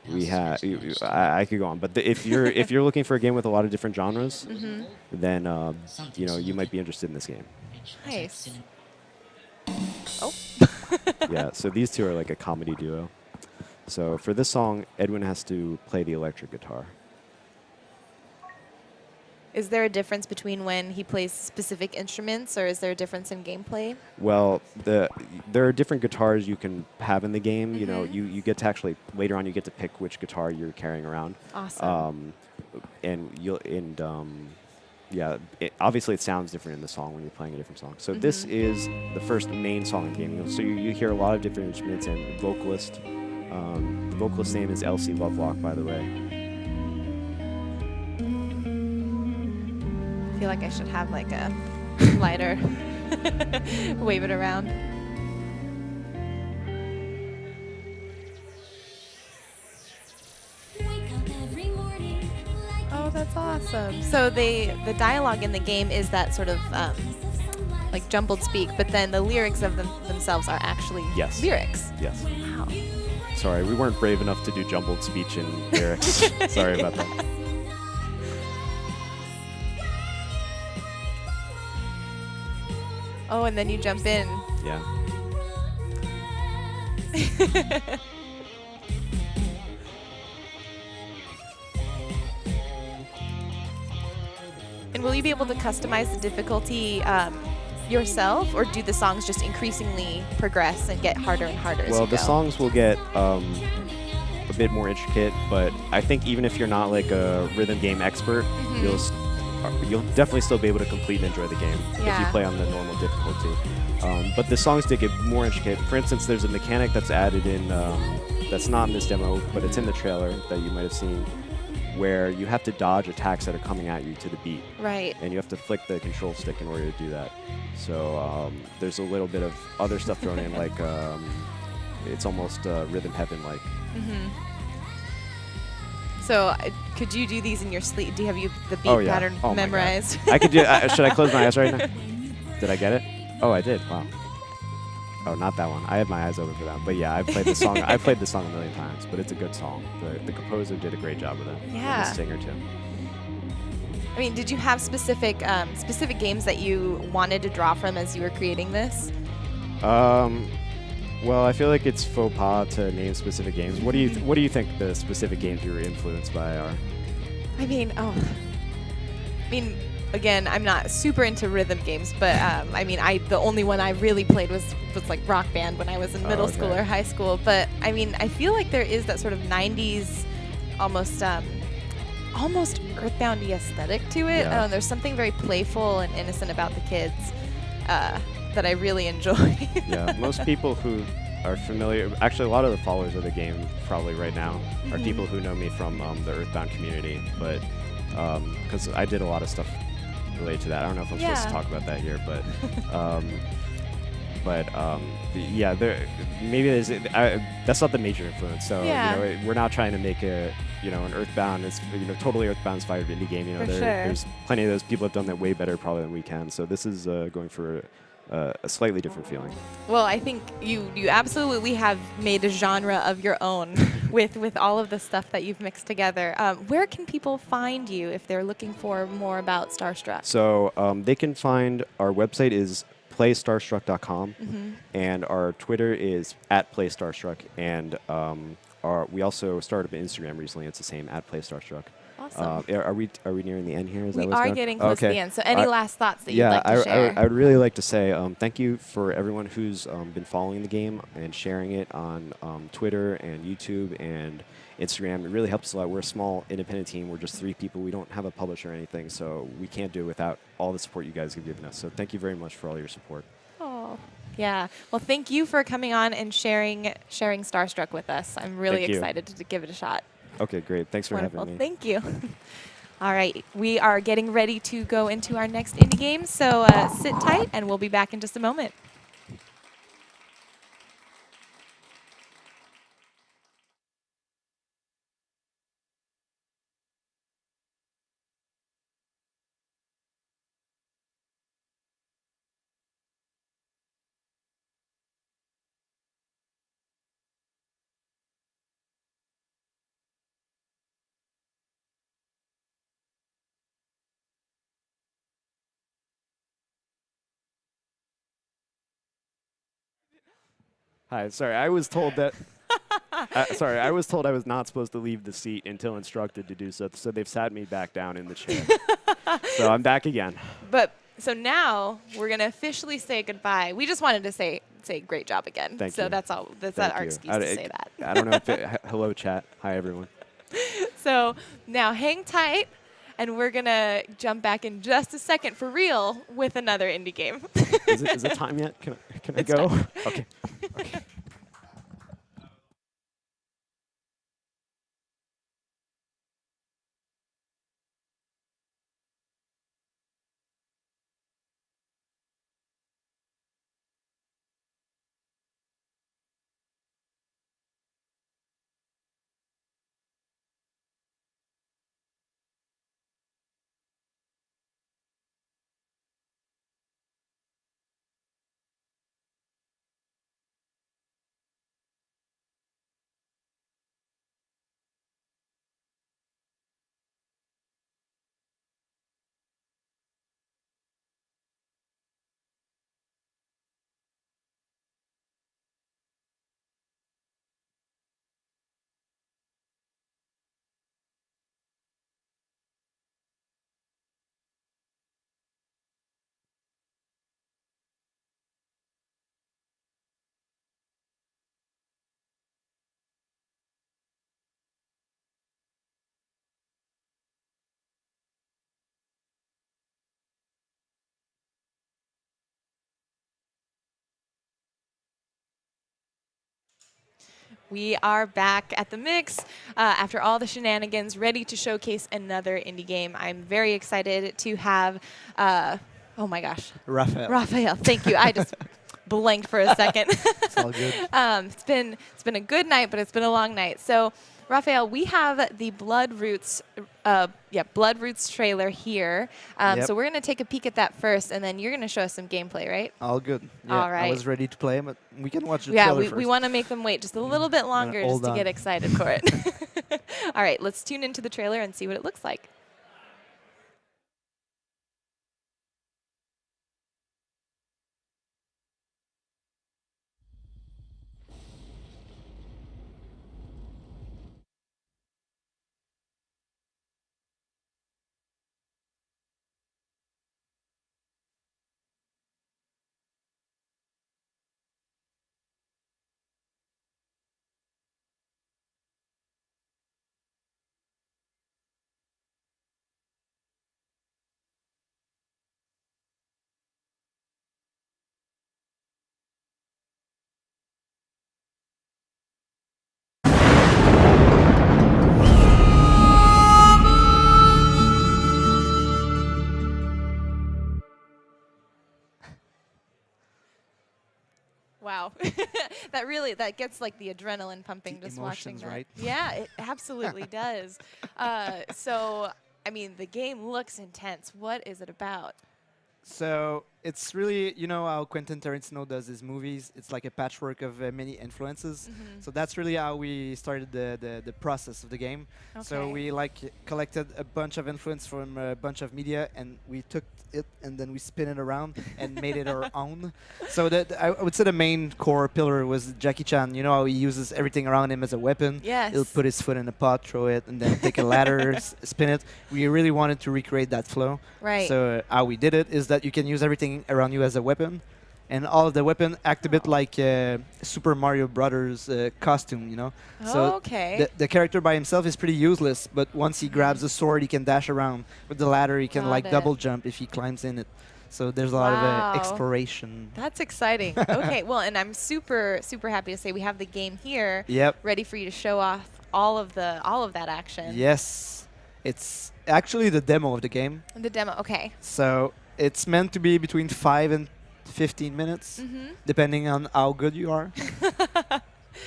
We have. I could go on, but if you're looking for a game with a lot of different genres, then you might be interested in this game. Nice. Oh. Yeah. So these two are like a comedy duo. So for this song, Edwin has to play the electric guitar. Is there a difference between when he plays specific instruments, or is there a difference in gameplay? Well, there are different guitars you can have in the game. You know, you get to actually later on you get to pick which guitar you're carrying around. Awesome. Obviously it sounds different in the song when you're playing a different song. So this is the first main song in the game. So you hear a lot of different instruments and vocalist. The vocalist's name is Elsie Lovelock, by the way. I feel like I should have like a lighter, wave it around. Oh, that's awesome. So the dialogue in the game is that sort of like jumbled speak, but then the lyrics of themselves are actually lyrics. Yes. Wow. Sorry, we weren't brave enough to do jumbled speech and lyrics. Sorry about that. Oh, and then you jump in. Yeah. And will you be able to customize the difficulty yourself, or do the songs just increasingly progress and get harder and harder as you Well, go? the songs will get a bit more intricate, but I think even if you're not like a rhythm game expert, you'll definitely still be able to complete and enjoy the game if you play on the normal difficulty. But the songs did get more intricate. For instance, there's a mechanic that's added in that's not in this demo, but it's in the trailer that you might have seen, where you have to dodge attacks that are coming at you to the beat. Right. And you have to flick the control stick in order to do that. So there's a little bit of other stuff thrown in, like it's almost rhythm heaven-like. So could you do these in your sleep? Do you have the beat pattern memorized? I could do. Should I close my eyes right now? Did I get it? Oh, I did. Wow. Oh, not that one. I had my eyes open for that. But yeah, I've played the song. I've played the song a million times. But it's a good song. The composer did a great job with it. Yeah. And the singer too. I mean, did you have specific games that you wanted to draw from as you were creating this? Well, I feel like it's faux pas to name specific games. What do you think the specific games you were influenced by are? I mean, again, I'm not super into rhythm games, but the only one I really played was like Rock Band when I was in middle school or high school. But I mean, I feel like there is that sort of 90s almost Earthbound-y aesthetic to it. I don't know, there's something very playful and innocent about the kids that I really enjoy. Yeah, most people who are familiar, actually a lot of the followers of the game probably right now are people who know me from the Earthbound community, but because I did a lot of stuff related to that. I don't know if I'm supposed to talk about that here, but maybe that's not the major influence. So we're not trying to make an Earthbound. It's totally Earthbound inspired indie game. There's plenty of those people have done that way better probably than we can. So this is going for a slightly different feeling. Well, I think you absolutely have made a genre of your own with all of the stuff that you've mixed together. Where can people find you if they're looking for more about Starstruck? So they can find our website is playstarstruck.com, and our Twitter is @playstarstruck, and we also started an Instagram recently. It's the same @playstarstruck. Awesome. Are we nearing the end here? We are getting close to the end. So any last thoughts that you'd like to share? I would really like to say thank you for everyone who's been following the game and sharing it on Twitter and YouTube and Instagram. It really helps us a lot. We're a small independent team. We're just 3 people. We don't have a publisher or anything, so we can't do it without all the support you guys have given us. So thank you very much for all your support. Oh, yeah. Well, thank you for coming on and sharing Starstruck with us. I'm really excited to give it a shot. Okay, great. Thanks for having me. Thank you. All right, we are getting ready to go into our next indie game, so sit tight, and we'll be back in just a moment. Hi, sorry, I was told that. Sorry, I was told I was not supposed to leave the seat until instructed to do so. So they've sat me back down in the chair. So I'm back again. But so now we're gonna officially say goodbye. We just wanted to say great job again. Thank so you. that's all. That's Thank our you. excuse to say that. I don't know if hello chat. Hi everyone. So now hang tight, and we're gonna jump back in just a second for real with another indie game. Is it time yet? Can I It's go? time. Okay. We are back at the mix after all the shenanigans, ready to showcase another indie game. I'm very excited to have, oh my gosh, Raphael. Thank you. I just blanked for a second. It's all good. It's been a good night, but it's been a long night. So, Raphael, we have the Blood Roots trailer here. Yep. So we're gonna take a peek at that first, and then you're gonna show us some gameplay, right? All good. Yeah, All right. I was ready to play, but we can watch the Yeah, trailer we first. want to make them wait just a little bit longer just hold to on. get excited for it. All right, let's tune into the trailer and see what it looks like. Wow, that gets like the adrenaline pumping The just watching emotions, that. right? Yeah, it absolutely does. So, I mean, the game looks intense. What is it about? So it's really, you know how Quentin Tarantino does his movies. It's like a patchwork of many influences. Mm-hmm. So that's really how we started the process of the game. So Okay. we collected a bunch of influence from a bunch of media, and we took it and then we spin it around and made it our own. So I would say the main core pillar was Jackie Chan. You know how he uses everything around him as a weapon. Yes. He'll put his foot in a pot, throw it, and then take a ladder, spin it. We really wanted to recreate that flow. Right. So how we did it is that you can use everything around you as a weapon, and all of the weapon act a bit like Super Mario Brothers costume, you know. So Okay. the character by himself is pretty useless, but once he grabs the sword, he can dash around. With the ladder, he can Got like it. double jump if he climbs in it. So there's a lot Wow. of exploration. That's exciting. Okay, well, and I'm super happy to say we have the game here, Yep. ready for you to show off all of that action. Yes. It's actually the demo of the game. The demo. Okay. So it's meant to be between 5 and 15 minutes, depending on how good you are.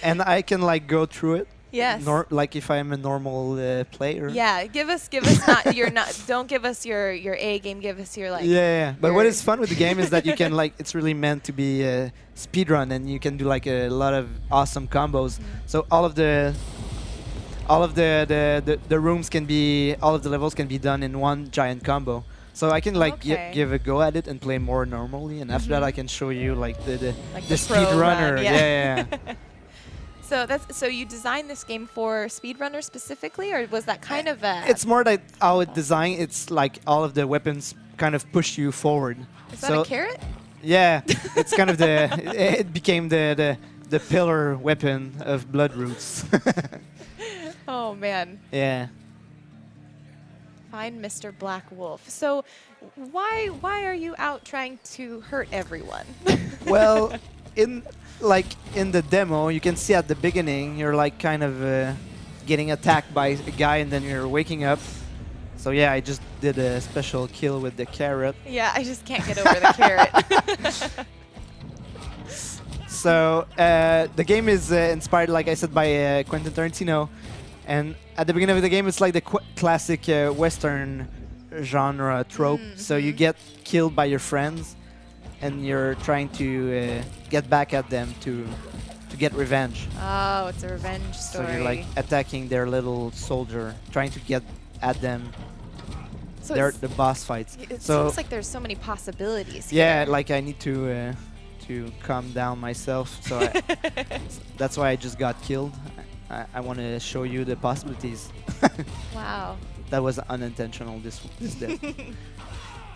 And I can like go through it. Yes. Like if I'm a normal player. Yeah. Give us not your not. Don't give us your A game. Give us your like. Yeah. But what your- is fun with the game is that you can like it's really meant to be a speedrun, and you can do like a lot of awesome combos. So all of the rooms can be all of the levels can be done in one giant combo. So I can like Okay. give a go at it and play more normally, and after that I can show you like the Like the the pro speedrunner. run, Yeah. So you designed this game for speedrunners specifically, or was that kind of a? It's more like how it designed. It's like all of the weapons kind of push you forward. Is that a carrot? Yeah, it's kind of it became the pillar weapon of Blood Roots. Oh man. Yeah. Find Mr. Black Wolf. So why are you out trying to hurt everyone? Well, in the demo, you can see at the beginning you're like kind of getting attacked by a guy, and then you're waking up. So yeah, I just did a special kill with the carrot. Yeah, I just can't get over the carrot. So the game is inspired, like I said, by Quentin Tarantino. And at the beginning of the game, it's like the classic Western genre trope. So you get killed by your friends, and you're trying to get back at them to get revenge. Oh, it's a revenge So story. you're like attacking their little soldier, trying to get at them. So They're it's- the boss fights. it So seems like there's so many possibilities. yeah, here. like I need to calm down myself. So that's why I just got killed. I want to show you the possibilities. Wow. That was unintentional. This death.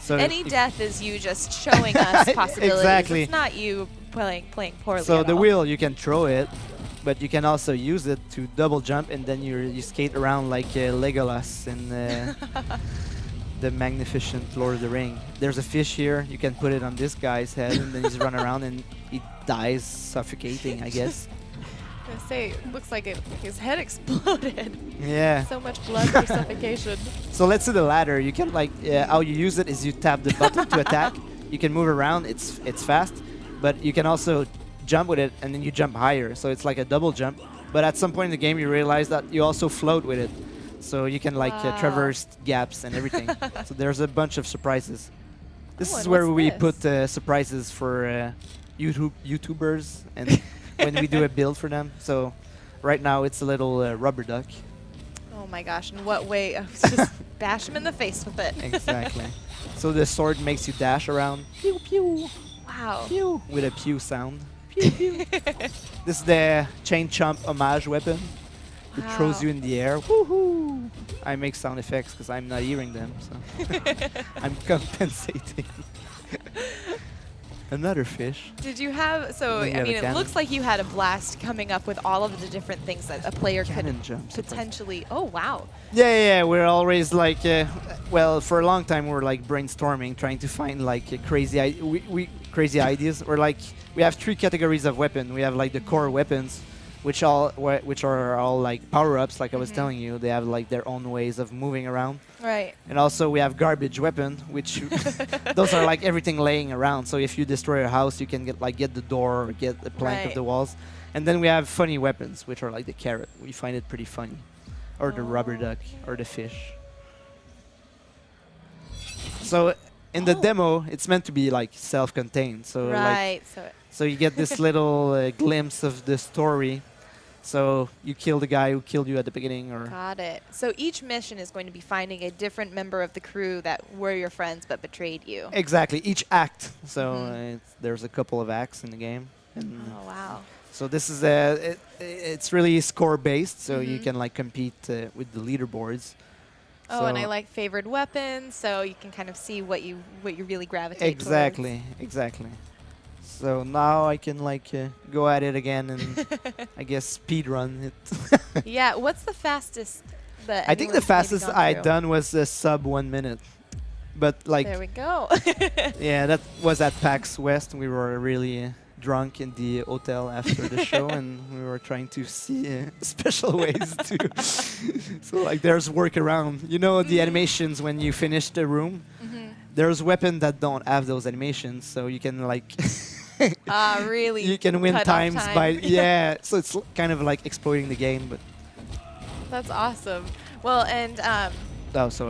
So Any if- death is you just showing us possibilities. Exactly. It's not you playing poorly. So at the all. wheel, you can throw it, but you can also use it to double jump, and then you skate around like Legolas in the magnificent Lord of the Ring. There's a fish here. You can put it on this guy's head, and then he's run around and he dies suffocating, I guess. I was gonna say, looks like his head exploded. Yeah. So much blood for suffocation. So let's do the ladder. You can like how you use it is you tap the button to attack. You can move around. It's fast, but you can also jump with it, and then you jump higher. So it's like a double jump. But at some point in the game, you realize that you also float with it, so you can like Wow. traverse gaps and everything. So there's a bunch of surprises. This Oh, is and where what's we this? put surprises for YouTubers and when we do a build for them. So right now it's a little rubber duck. Oh my gosh! In what way? Just bash him in the face with it. Exactly. So the sword makes you dash around. Pew pew. Wow. Pew. With a pew sound. Pew pew. This is the chain chomp homage weapon. It throws Wow. you in the air. Woohoo! I make sound effects because I'm not hearing them, so I'm compensating. Another fish. Did you have? So Then you I have a mean, it cannon. looks like you had a blast coming up with all of the different things that a player Cannon could jumps. potentially. Oh wow. Yeah. We're always like, well, for a long time we're like brainstorming, trying to find like crazy ideas. We're like, we have 3 categories of weapon. We have like the core weapons, which are all like power-ups, like I was telling you. They have like their own ways of moving around. Right. And also we have garbage weapon, which those are like everything laying around. So if you destroy a house, you can get the door or get the plank of Right. the walls. And then we have funny weapons, which are like the carrot. We find it pretty funny. Or the rubber Oh. duck or the fish. So in the demo, it's meant to be like self-contained. So like Right. so you get this little glimpse of the story. So you kill the guy who killed you at the beginning, or Got it. So each mission is going to be finding a different member of the crew that were your friends but betrayed you. exactly each act. So Mhm. there's a couple of acts in the game. And Oh wow. so this is it's really score based. So you Mhm. can like compete with the leaderboards. Oh, and So- I like favored weapons, so you can kind of see what you really gravitate Exactly. So now I can like go at it again and I guess speed run it. towards. Yeah. What's the fastest that? I think the anyone's maybe fastest gone I through? done was sub 1 minute. But like There we go. yeah, that was at PAX West. We were really drunk in the hotel after the show, and we were trying to see special ways to. So like, there's workaround. You know the animations when you finish the room. There's weapons that don't have those animations, so you can like. Really. You can win cut off times time. by So it's kind of like exploiting the game, but. That's awesome. Well, and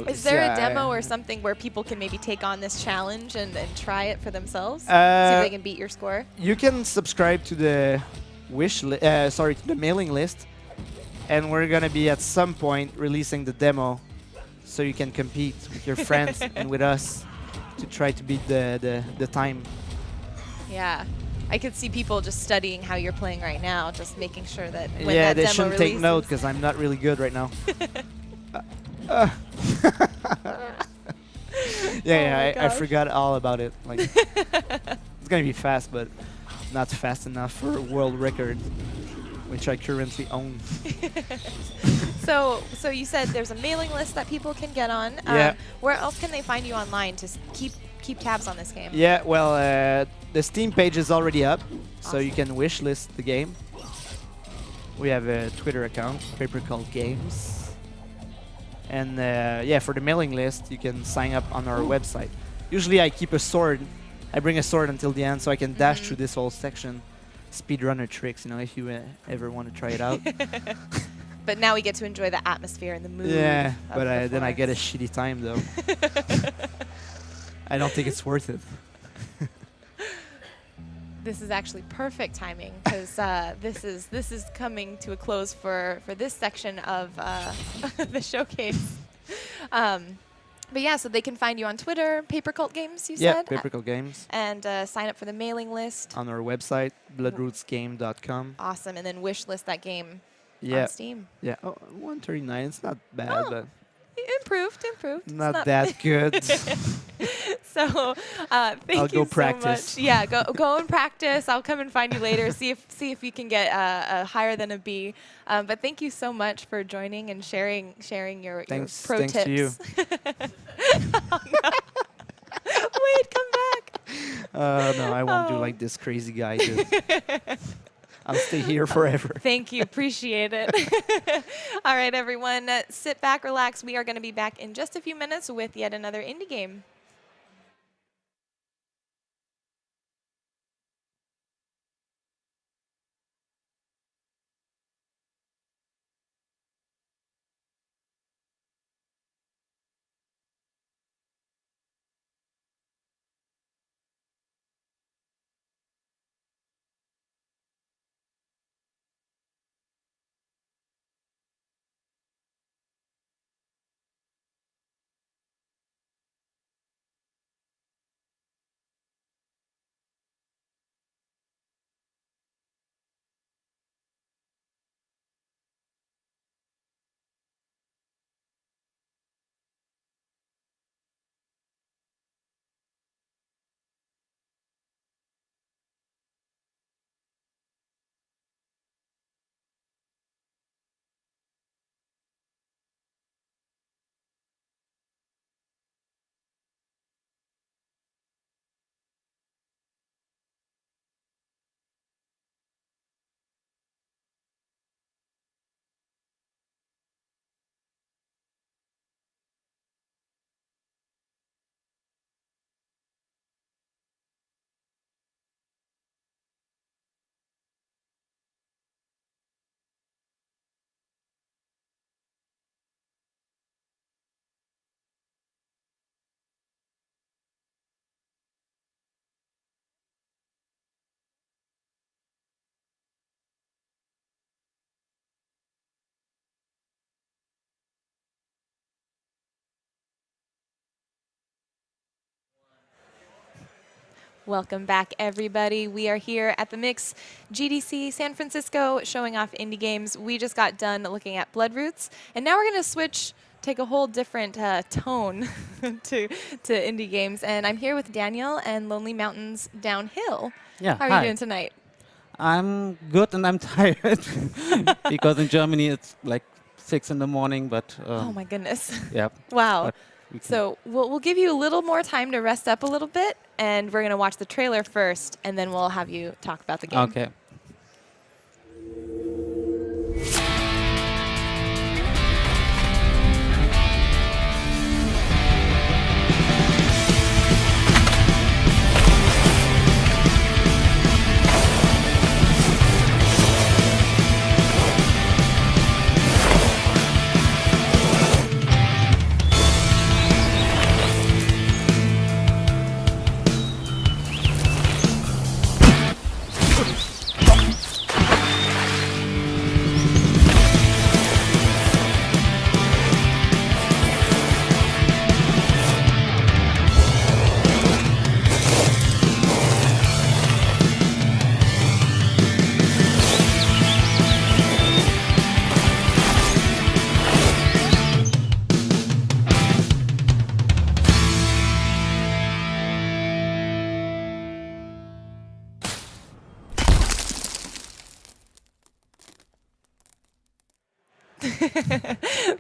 is there a demo or something where people can maybe take on this challenge and try it for themselves? See if they can beat your score? You can subscribe to the to the mailing list, and we're gonna be at some point releasing the demo, so you can compete with your friends and with us to try to beat the time. Yeah. I could see people just studying how you're playing right now, just making sure that when Yeah, that they demo shouldn't releases. take note because I'm not really good right now. my I gosh. forgot all about it. Like, it's gonna be fast, but not fast enough for a world record, which I currently own. So you said there's a mailing list that people can get on. Yeah. Where else can they find you online to keep tabs on this game? Yeah, well, the Steam page is already up, so Awesome. you can wish list the game. We have a Twitter account, Paper Cult Games. And yeah, for the mailing list, you can sign up on our website. Usually I keep a sword. I bring a sword until the end so I can dash through this whole section. Speedrunner tricks, you know, if you ever want to try it out. But now we get to enjoy the atmosphere and the mood. Yeah, of but the then I get a forest. shitty time, though. I don't think it's worth it. This is actually perfect timing because this is coming to a close for this section of the showcase. But yeah, so they can find you on Twitter, Paper Cult Games, you Yeah, said? Paper Cult Games. And sign up for the mailing list. On our website, bloodrootsgame.com. Awesome. And then wish list that game Yeah. on Steam. Yeah, 139. It's not bad, Oh, but Improved. It's not that good. So thank I'll you go so practice. much. Yeah, go and practice. I'll come and find you later. See if you can get a higher than a B. But thank you so much for joining and sharing your pro thanks tips. to you. Oh, no. Wait, come back. No, I won't do Oh. like this crazy guy did. I'll stay here forever. Thank you. Appreciate it. All right, everyone. Sit back, relax. We are going to be back in just a few minutes with yet another indie game. Welcome back, everybody. We are here at the Mix GDC San Francisco showing off indie games. We just got done looking at Bloodroots, and now we're going to switch, take a whole different tone to indie games. And I'm here with Daniel and Lonely Mountains Downhill. Yeah, How are hi. you doing tonight? I'm good and I'm tired because in Germany it's like 6 in the morning, but Oh my goodness. yeah. Wow. But we can. So we'll give you a little more time to rest up a little bit, and we're going to watch the trailer first, and then we'll have you talk about the game. Okay.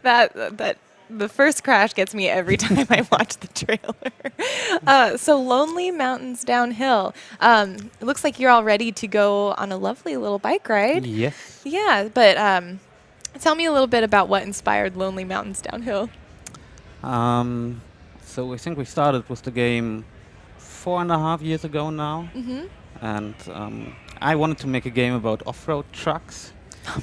That the first crash gets me every time I watch the trailer. So Lonely Mountains Downhill. It looks like you're all ready to go on a lovely little bike ride. Yes. Yeah, but tell me a little bit about what inspired Lonely Mountains Downhill. So I think we started with the game 4.5 years ago now. Mm-hmm. And I wanted to make a game about off-road trucks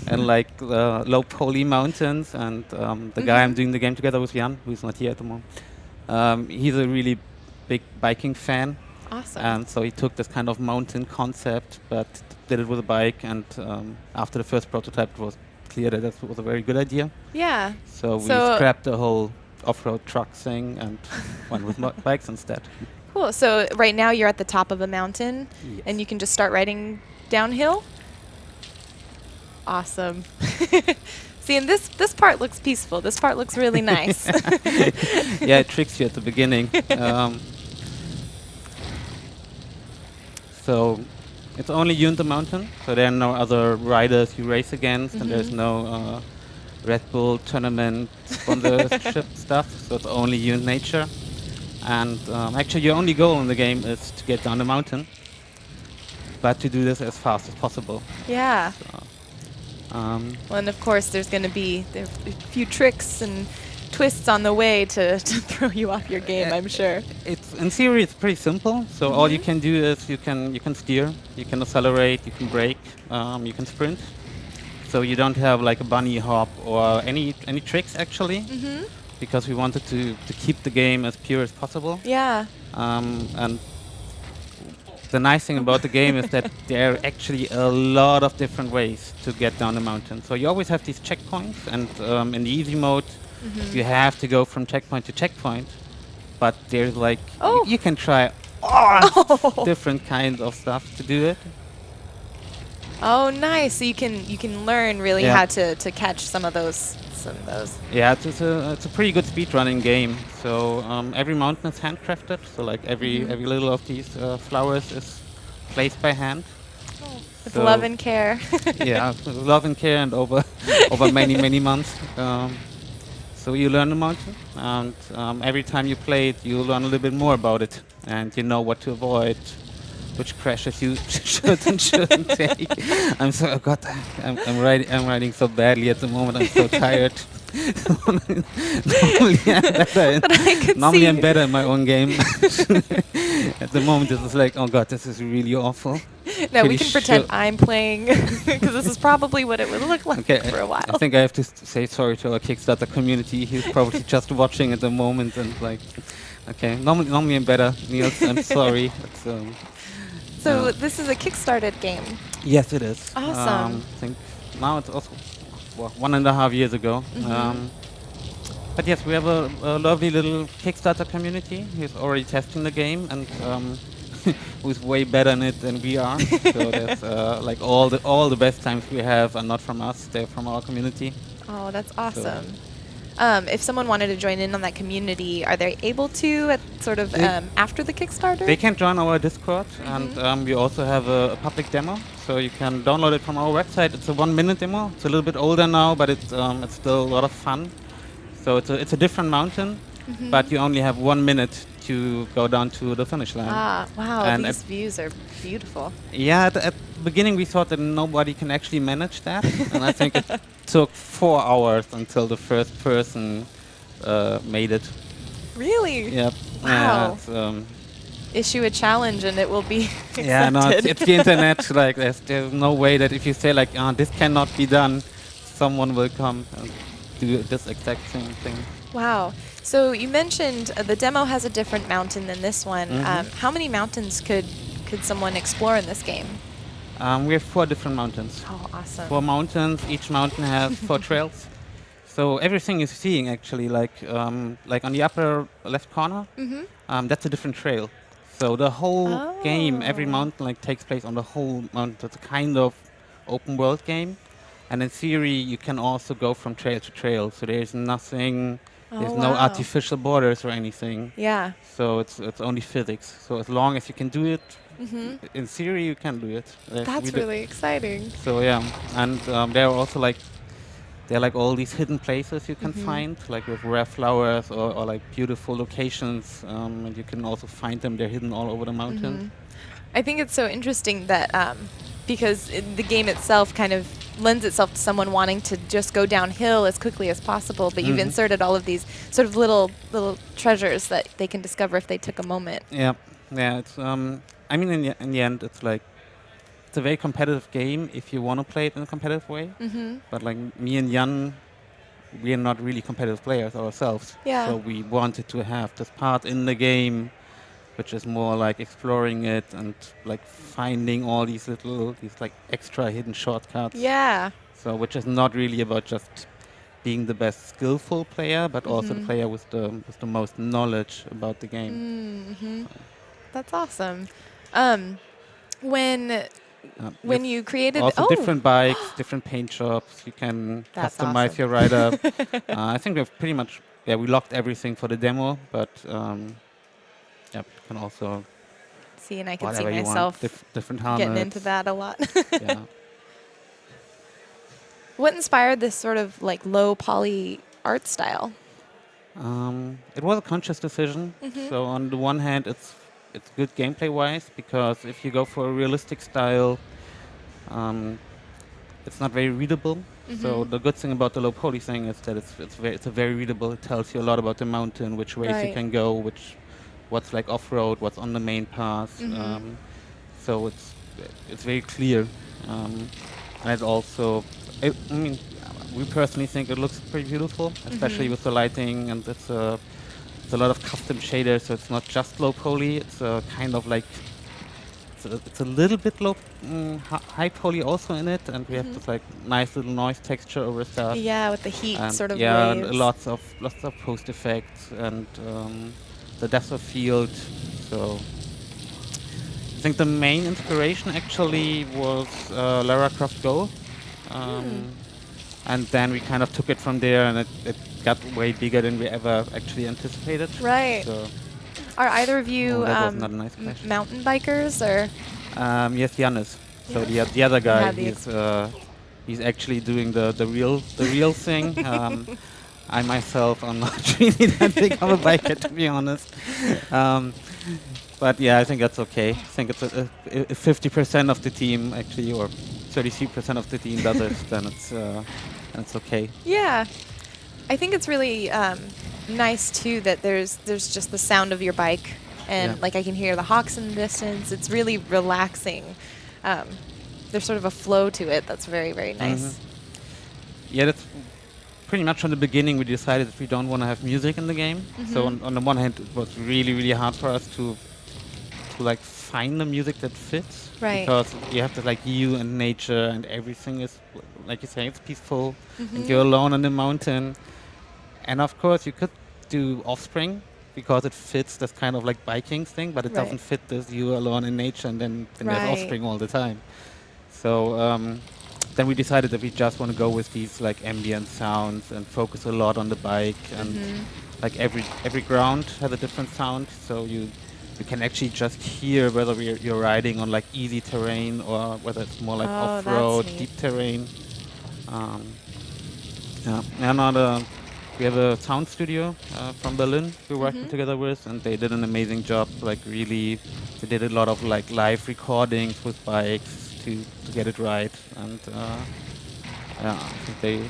and like low poly mountains. And the guy I'm doing the game together with, Jan, who's not here at the moment, he's a really big biking fan. Awesome. And so he took this kind of mountain concept, but did it with a bike. And after the first prototype, it was clear that that was a very good idea. Yeah. So we scrapped the whole off-road truck thing and went with bikes instead. Cool. So right now you're at the top of a mountain, Yes. and you can just start riding downhill. Awesome. See, and this part looks peaceful. This part looks really nice. Yeah, it tricks you at the beginning. So it's only you and the mountain. So there are no other riders you race against, and there's no Red Bull tournament sponsorship stuff. So it's only you and nature. And actually, your only goal in the game is to get down the mountain, but to do this as fast as possible. Yeah. So, Well, and of course, there's going to be a few tricks and twists on the way to throw you off your game, I'm sure. It's in theory, it's pretty simple. So all you can do is you can steer, you can accelerate, you can brake, you can sprint. So you don't have like a bunny hop or any tricks actually, because we wanted to keep the game as pure as possible. Yeah. And the nice thing about the game is that there are actually a lot of different ways to get down the mountain. So you always have these checkpoints, and in the easy mode, you have to go from checkpoint to checkpoint. But there's like you can try all different kinds of stuff to do it. Oh, nice. So you can learn really how to catch some of those. Yeah, it's a pretty good speedrunning game. So every mountain is handcrafted. So like every little of these flowers is placed by hand. With love and care. Yeah, with love and care, and over many months. So you learn the mountain, and every time you play it, you learn a little bit more about it, and you know what to avoid, which crashes you should and shouldn't take. I'm riding so badly at the moment. I'm so tired. Normally I'm better in my own game. At the moment, it's like, oh god, this is really awful. No, we can pretend I'm playing, because this is probably what it would look like for a while. I think I have to say sorry to our Kickstarter community. He's probably just watching at the moment and like, okay, normally I'm better. Niels, I'm sorry. So this is a Kickstarted game. Yes, it is. Awesome. I think now it's also 1.5 years ago. But yes, we have a lovely little Kickstarter community who's already testing the game, and who's way better in it than we are. So there's like all the best times we have are not from us; they're from our community. Oh, that's awesome. If someone wanted to join in on that community, are they able to at sort of after the Kickstarter? They can join our Discord, and we also have a public demo, so you can download it from our website. It's a 1-minute demo. It's a little bit older now, but it's still a lot of fun. So it's a different mountain, but you only have 1 minute to go down to the finish line. Ah, wow, And these views are beautiful. Yeah, at the beginning we thought that nobody can actually manage that, and I think it took 4 hours until the first person made it. Really? Yep. Wow. Yeah, it's, Issue a challenge and it will be accepted. yeah, no, it's the internet. Like, there's no way that if you say like, this cannot be done, someone will come and do this exact same thing. Wow. So you mentioned the demo has a different mountain than this one. How many mountains could someone explore in this game? We have 4 different mountains. Oh, awesome. 4 mountains. Each mountain has 4 trails. So everything you're seeing actually, like on the upper left corner, that's a different trail. So the whole game, every mountain like takes place on the whole mountain. It's a kind of open world game, and in theory you can also go from trail to trail. So there's nothing, there's no wow. artificial borders or anything. Yeah. So it's only physics. So as long as you can do it, in theory you can do it. That's really exciting. So yeah, and there are also like all these hidden places you can find, like with rare flowers or like beautiful locations, and you can also find them. They're hidden all over the mountain. I think it's so interesting that because the game itself kind of lends itself to someone wanting to just go downhill as quickly as possible, but you've inserted all of these sort of little treasures that they can discover if they took a moment. Yeah, yeah. It's I mean, in the end, it's like it's a very competitive game if you want to play it in a competitive way. But like me and Jan, we are not really competitive players ourselves. Yeah. So we wanted to have this part in the game, which is more like exploring it and like finding all these like extra hidden shortcuts. Yeah. So which is not really about just being the best skillful player, but also the player with the most knowledge about the game. That's awesome. When you created also different bikes, different paint jobs, you can That's customize awesome. your rider. I think we've pretty much we locked everything for the demo, but you can also see, and I can see whatever you want, myself different helmets. getting into that a lot. Yeah. What inspired this sort of like low poly art style? It was a conscious decision. So on the one hand, it's good gameplay wise, because if you go for a realistic style, it's not very readable. So the good thing about the low poly thing is that it's a very readable. It tells you a lot about the mountain, which ways you can go, what's like off road, what's on the main path. So it's very clear, and it also. I mean, we personally think it looks pretty beautiful, especially with the lighting, and it's a lot of custom shaders, so it's not just low poly. It's kind of like it's a little bit high poly also in it, and we have this like nice little noise texture over stuff. Yeah, with the heat and sort of and waves. lots of post effects and the depth of field. So I think the main inspiration actually was Lara Croft Go. And then we kind of took it from there, and it got way bigger than we ever actually anticipated. Right. So Are either of you that was not a nice question. mountain bikers or? Yes, Janis. So the other guy, Yeah, he's actually doing the real thing. I myself am not really that big of a biker, to be honest. But yeah, I think that's okay. I think it's if 50% of the team actually, or 33% of the team does it, then it's okay. Yeah, I think it's really nice too that there's just the sound of your bike, and like I can hear the hawks in the distance. It's really relaxing. There's sort of a flow to it that's very, very nice. Yeah, that's pretty much from the beginning. We decided that we don't want to have music in the game. So on the one hand, it was really, really hard for us to like find the music that fits. Right. Because you have to like you and nature, and everything is, like you say, it's peaceful, and you're alone on the mountain. And of course, you could do Offspring because it fits this kind of like biking thing, but it doesn't fit this you alone in nature, and then there's Offspring all the time. So then we decided that we just want to go with these like ambient sounds and focus a lot on the bike, and like every ground has a different sound, so you can actually just hear whether you're riding on like easy terrain or whether it's more like off-road, deep terrain. And we have a sound studio from Berlin we're working together with, and they did an amazing job. Like really, they did a lot of like live recordings with bikes to get it right. And yeah, I think they.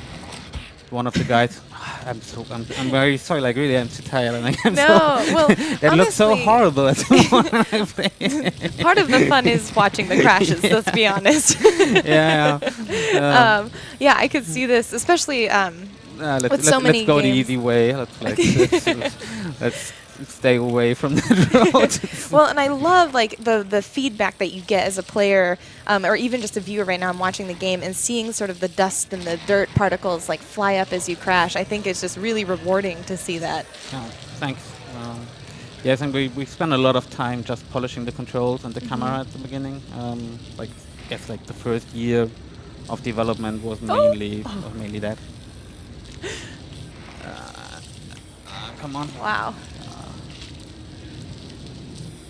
One of the guys, I'm very sorry. Like really, I'm too tired. And I'm No, so well, that looks so honestly- horrible at the moment I play. Part of the fun is watching the crashes. Let's be honest. Yeah. Yeah, I could see this, especially with so many let's go the games. easy way. Let's stay away from that road. Well, and I love like the feedback that you get as a player, or even just a viewer. Right now, I'm watching the game and seeing sort of the dust and the dirt particles like fly up as you crash. I think it's just really rewarding to see that. Oh, thanks. Yes, and we spent a lot of time just polishing the controls and the camera at the beginning. Like, I guess like the first year of development was mainly that. Come on. Wow.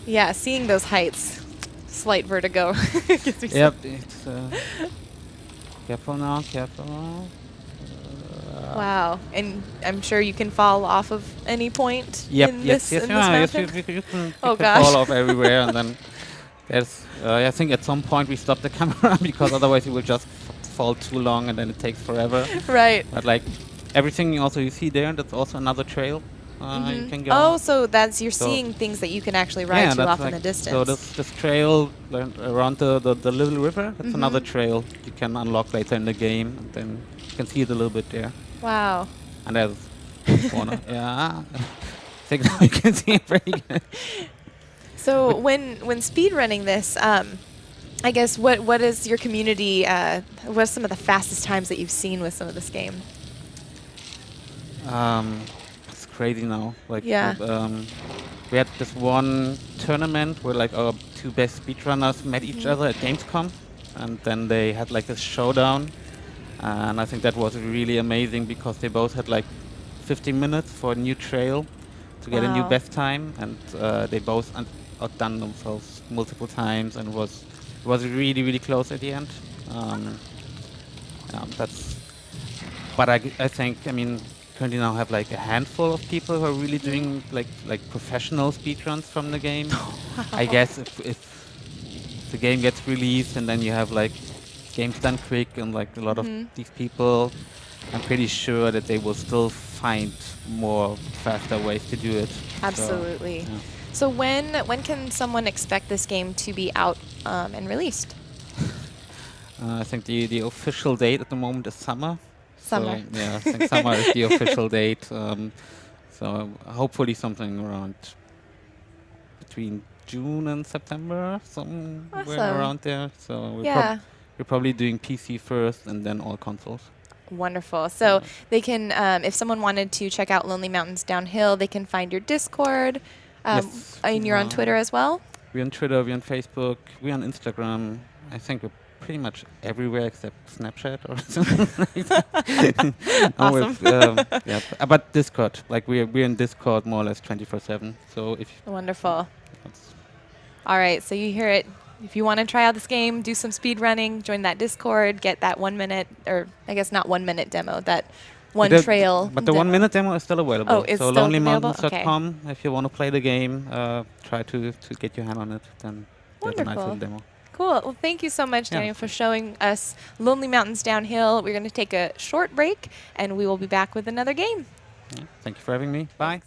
Yeah, seeing those heights, slight vertigo. Gives me Yep. It's careful now. Careful now. Wow, and I'm sure you can fall off of any point Yep. in Yes. this, Yes. in Yeah, this yes. mountain? You can Oh, you can gosh. fall off everywhere, and then there's. I think at some point we stop the camera because otherwise it will just fall too long, and then it takes forever. Right. But like everything also you see there, that's also another trail you can go. Oh, so that's you're So- seeing things that you can actually ride to that's off in like- the distance. So this trail around the little river, that's another trail you can unlock later in the game, and then you can see it a little bit there. Wow. And there's one, yeah. I think now you can see it very good. So when speed running this, I guess what is your community? What are some of the fastest times that you've seen with some of this game? It's crazy now. Like Yeah. we had this one tournament where like our two best speedrunners met each other at Gamescom, and then they had like a showdown, and I think that was really amazing because they both had like 15 minutes for a new trail to get a new Wow. best time, and they both outdone themselves multiple times, and it was really close at the end. That's. But I think, I mean, currently now have like a handful of people who are really doing like professional speedruns from the game. I guess if the game gets released and then you have like games done quick and like a lot of these people, I'm pretty sure that they will still find more faster ways to do it. Absolutely. So, yeah. So when can someone expect this game to be out and released? I think the official date at the moment is summer. Summer. So, yeah, I think summer is the official date. So hopefully something around between June and September, somewhere Awesome. around there. So Yeah. we're probably doing PC first and then all consoles. Wonderful. So they can, if someone wanted to check out Lonely Mountains Downhill, they can find your Discord. Yes. And you're on Twitter as well? We're on Twitter, we're on Facebook, we're on Instagram. I think we're pretty much everywhere except Snapchat or something like that. Awesome. Yeah, but Discord, like we're in Discord more or less 24/7. So if Wonderful. that's- All right, so you hear it. If you want to try out this game, do some speed running, join that Discord, get that 1 minute, or I guess not 1 minute demo, that one the- trail. But the demo. 1 minute demo is still available. Oh, it's so still available? lonelymountains.com. If you want to play the game, try to get your hand on it. Then there's a nice Wonderful. little demo. Cool. Well, thank you so much, Yeah. Daniel, for showing us Lonely Mountains Downhill. We're going to take a short break, and we will be back with another game. Yeah. Thank you for having me. Bye.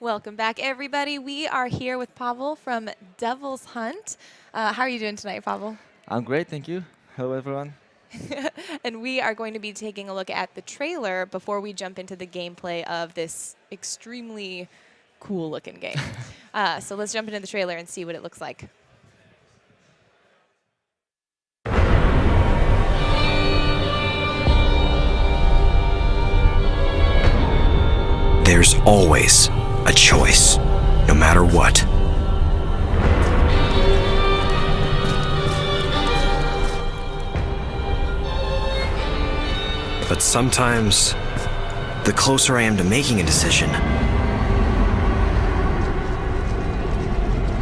Welcome back, everybody. We are here with Pavel from Devil's Hunt. How are you doing tonight, Pavel? I'm great, thank you. Hello, everyone. And we are going to be taking a look at the trailer before we jump into the gameplay of this extremely cool-looking game. So let's jump into the trailer and see what it looks like. There's always a choice, no matter what. But sometimes, the closer I am to making a decision,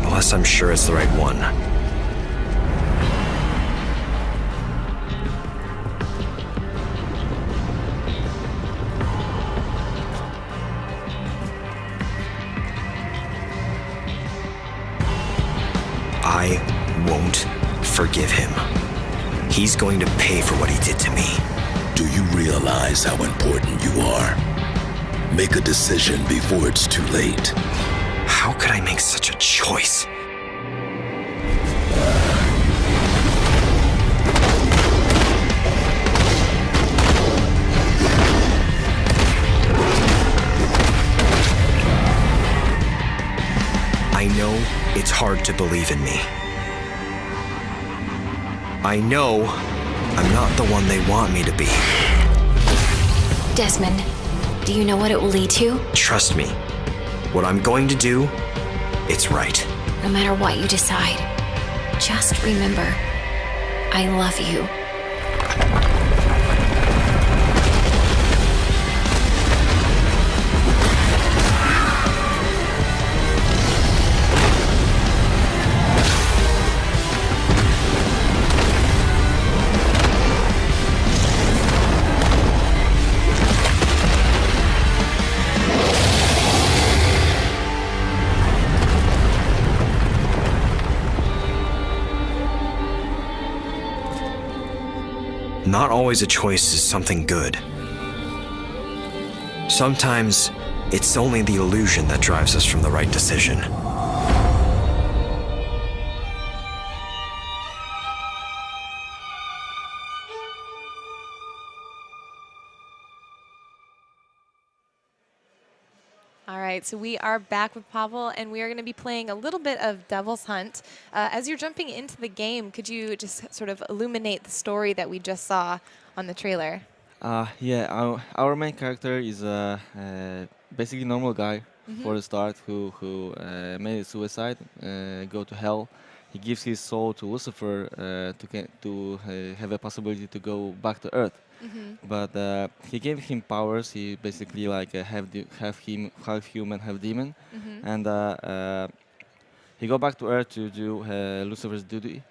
the less I'm sure it's the right one. I won't forgive him. He's going to pay for what he did to me. Do you realize how important you are? Make a decision before it's too late. How could I make such a choice? I know it's hard to believe in me. I know I'm not the one they want me to be. Desmond, do you know what it will lead to? Trust me. What I'm going to do, it's right. No matter what you decide, just remember, I love you. Not always a choice is something good. Sometimes, it's only the illusion that drives us from the right decision. All right, so we are back with Pavel, and we are going to be playing a little bit of Devil's Hunt. As you're jumping into the game, could you just sort of illuminate the story that we just saw on the trailer? Yeah, our main character is a basically normal guy for the start who made suicide, go to hell. He gives his soul to Lucifer to have a possibility to go back to Earth. But he gave him powers. He basically like half human, half demon, and he go back to Earth to do Lucifer's duty.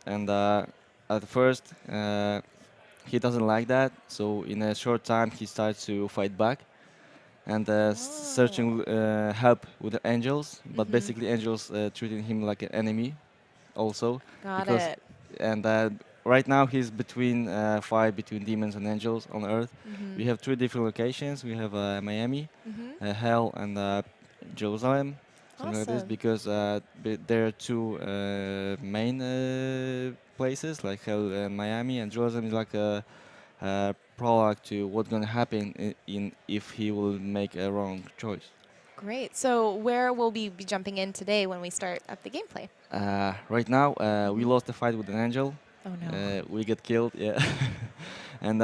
And at first, he doesn't like that. So in a short time, he starts to fight back and searching help with the angels. But basically, angels treating him like an enemy, also. Got it. And right now he's between fight between demons and angels on Earth. We have 3 different locations. We have Miami, Hell, and Jerusalem, something like this, because there are 2 main places like Hell and Miami, and Jerusalem is like a prologue to what's going to happen if he will make a wrong choice. Great. So where will we be jumping in today when we start up the gameplay? Right now, we lost the fight with an angel. Oh no. We get killed, yeah. And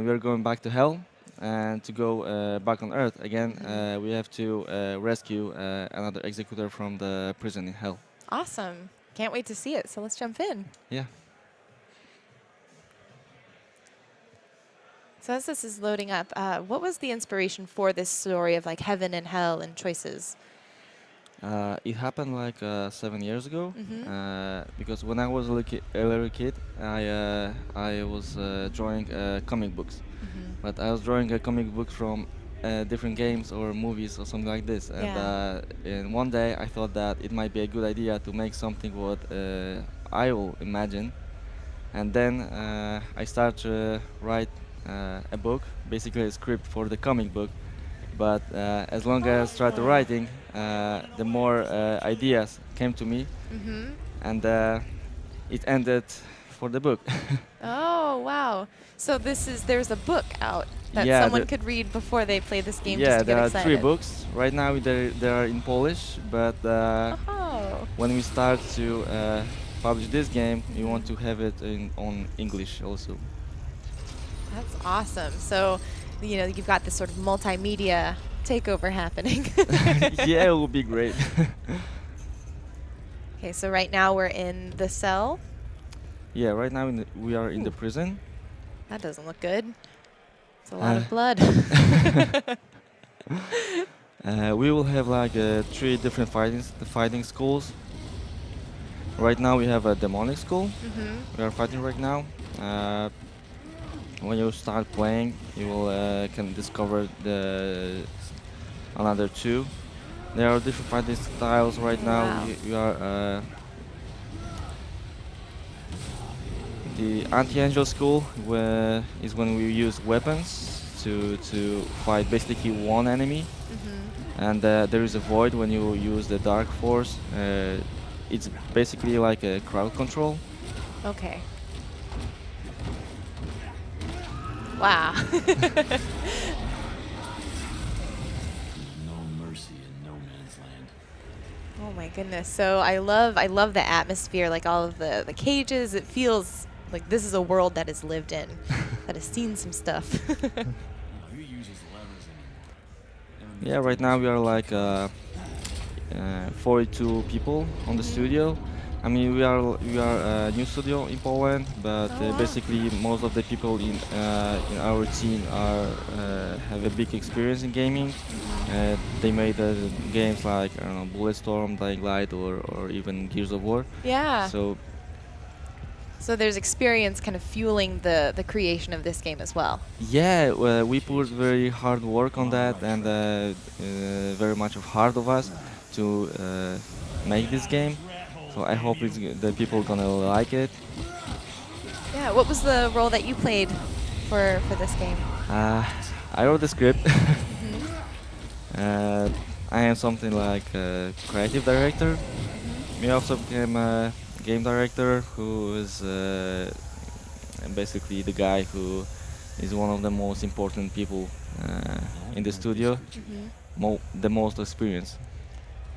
we're going back to Hell. And to go back on Earth again, we have to rescue another executor from the prison in Hell. Awesome. Can't wait to see it. So let's jump in. Yeah. So as this is loading up, what was the inspiration for this story of like heaven and hell and choices? It happened like 7 years ago, because when I was a little kid, I was drawing comic books, but I was drawing a comic book from different games or movies or something like this. And one day I thought that it might be a good idea to make something what I will imagine, and then I started to write a book, basically a script for the comic book. But as long as I started writing, the more ideas came to me, and it ended for the book. Oh, wow. So there's a book out that Yeah, someone could read before they play this game just Yeah, to there get are excited. 3 books. Right now they are in Polish, but Oh. when we start to publish this game, we want to have it on English also. That's awesome. So, you've got this sort of multimedia takeover happening. Yeah, it would be great. Okay, so right now we're in the cell. Yeah, right now we are in the prison. That doesn't look good. It's a lot of blood. We will have like 3 different fighting schools. Right now we have a demonic school. We are fighting right now. When you start playing, you will can discover another 2. There are different fighting styles right now. Wow. We are the anti-angel school, is when we use weapons to fight basically one enemy. And there is a void when you use the dark force. It's basically like a crowd control. Okay. Wow. Oh my goodness. So I love the atmosphere, like all of the cages. It feels like this is a world that is lived in, that has seen some stuff. Yeah, right now we are like 42 people on the studio. I mean, we are a new studio in Poland, but basically most of the people in our team have a big experience in gaming. They made games like Bulletstorm, Dying Light, or even Gears of War. Yeah. So there's experience kind of fueling the creation of this game as well. yeah, we put very hard work on that, and very much of heart of us to make this game. So I hope the people gonna like it. Yeah. What was the role that you played for this game? I wrote the script. I am something like a creative director. We also became a game director, who is basically the guy who is one of the most important people in the studio, the most experienced.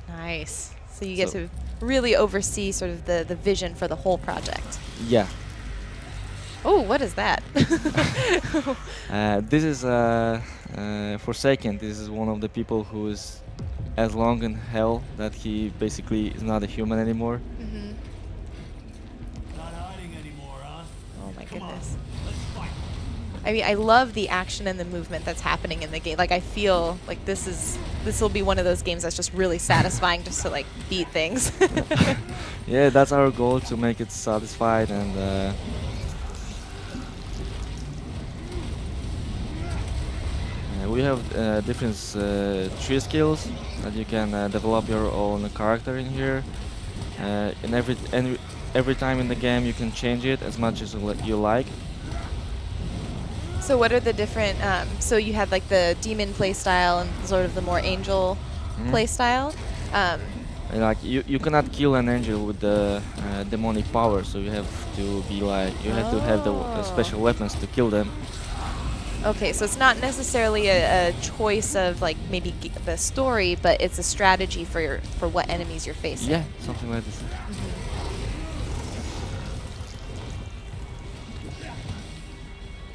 Nice. So you get to really oversee sort of the vision for the whole project. Yeah. Oh, what is that? This is Forsaken. This is one of the people who is as long in hell that he basically is not a human anymore. Oh my goodness. I mean, I love the action and the movement that's happening in the game. Like, I feel like this will be one of those games that's just really satisfying just to like beat things. Yeah, that's our goal, to make it satisfied. And we have different 3 skills that you can develop your own character in here. And every time in the game you can change it as much as you like. So what are the different, so you had like the demon playstyle and sort of the more angel playstyle. Like you cannot kill an angel with the demonic power, so you have to be like, you have to have the special weapons to kill them. Okay, so it's not necessarily a choice of like maybe the story, but it's a strategy for what enemies you're facing. Yeah, something like this.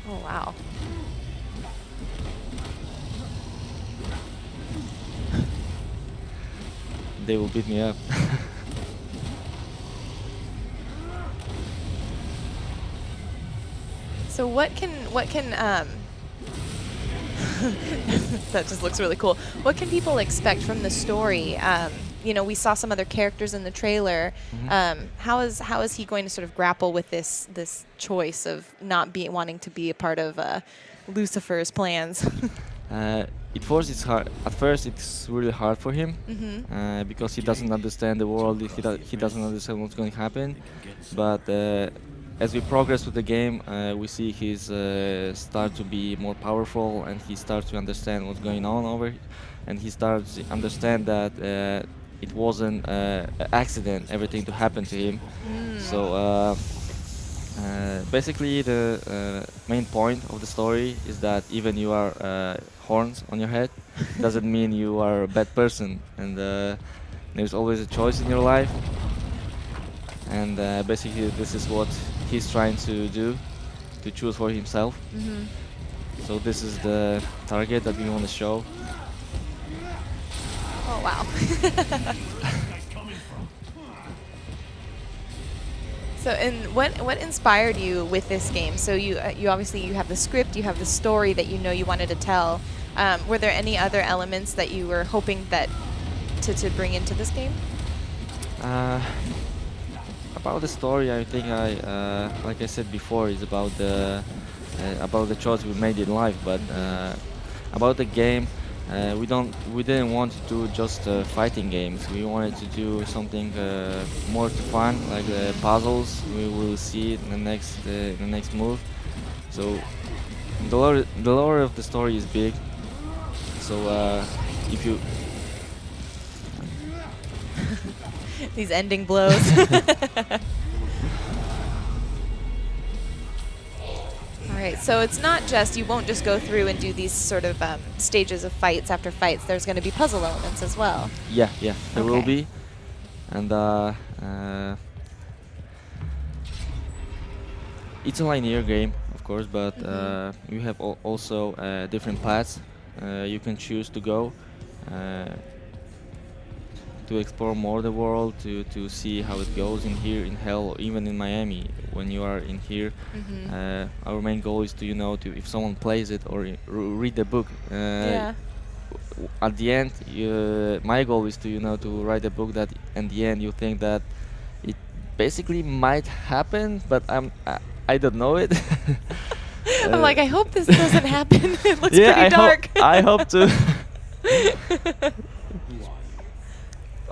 Oh wow. They will beat me up. So what can that just looks really cool. What can people expect from the story? We saw some other characters in the trailer. How is he going to sort of grapple with this choice of not wanting to be a part of Lucifer's plans? It's hard. At first, it's really hard for him because he doesn't understand the world. He doesn't understand what's going to happen. But as we progress with the game, we see he's start to be more powerful, and he starts to understand what's going on and he starts to understand that it wasn't an accident, everything to happen to him. So basically, the main point of the story is that even you are horns on your head, doesn't mean you are a bad person, and there's always a choice in your life. And basically, this is what he's trying to do, to choose for himself. So this is the target that we want to show. Oh wow. So, and what inspired you with this game? So you obviously you have the script, you have the story that you know you wanted to tell. Were there any other elements that you were hoping that to bring into this game? About the story, I think like I said before, is about the choice we made in life. But about the game, we didn't want to do just fighting games. We wanted to do something more fun, like puzzles. We will see it in the next move. So the lore of the story is big. So if you These ending blows. All right, so it's not just, you won't just go through and do these sort of stages of fights after fights. There's going to be puzzle elements as well. Yeah, there will Okay. be. And it's a linear game, of course, but you have also different paths you can choose to go. To explore more the world, to see how it goes in here in Hell, or even in Miami. When you are in here, our main goal is to if someone plays it or read the book. At the end, my goal is to write a book that, in the end, you think that it basically might happen, but I don't know it. I'm like, I hope this doesn't happen. It looks yeah, pretty dark. I hope to.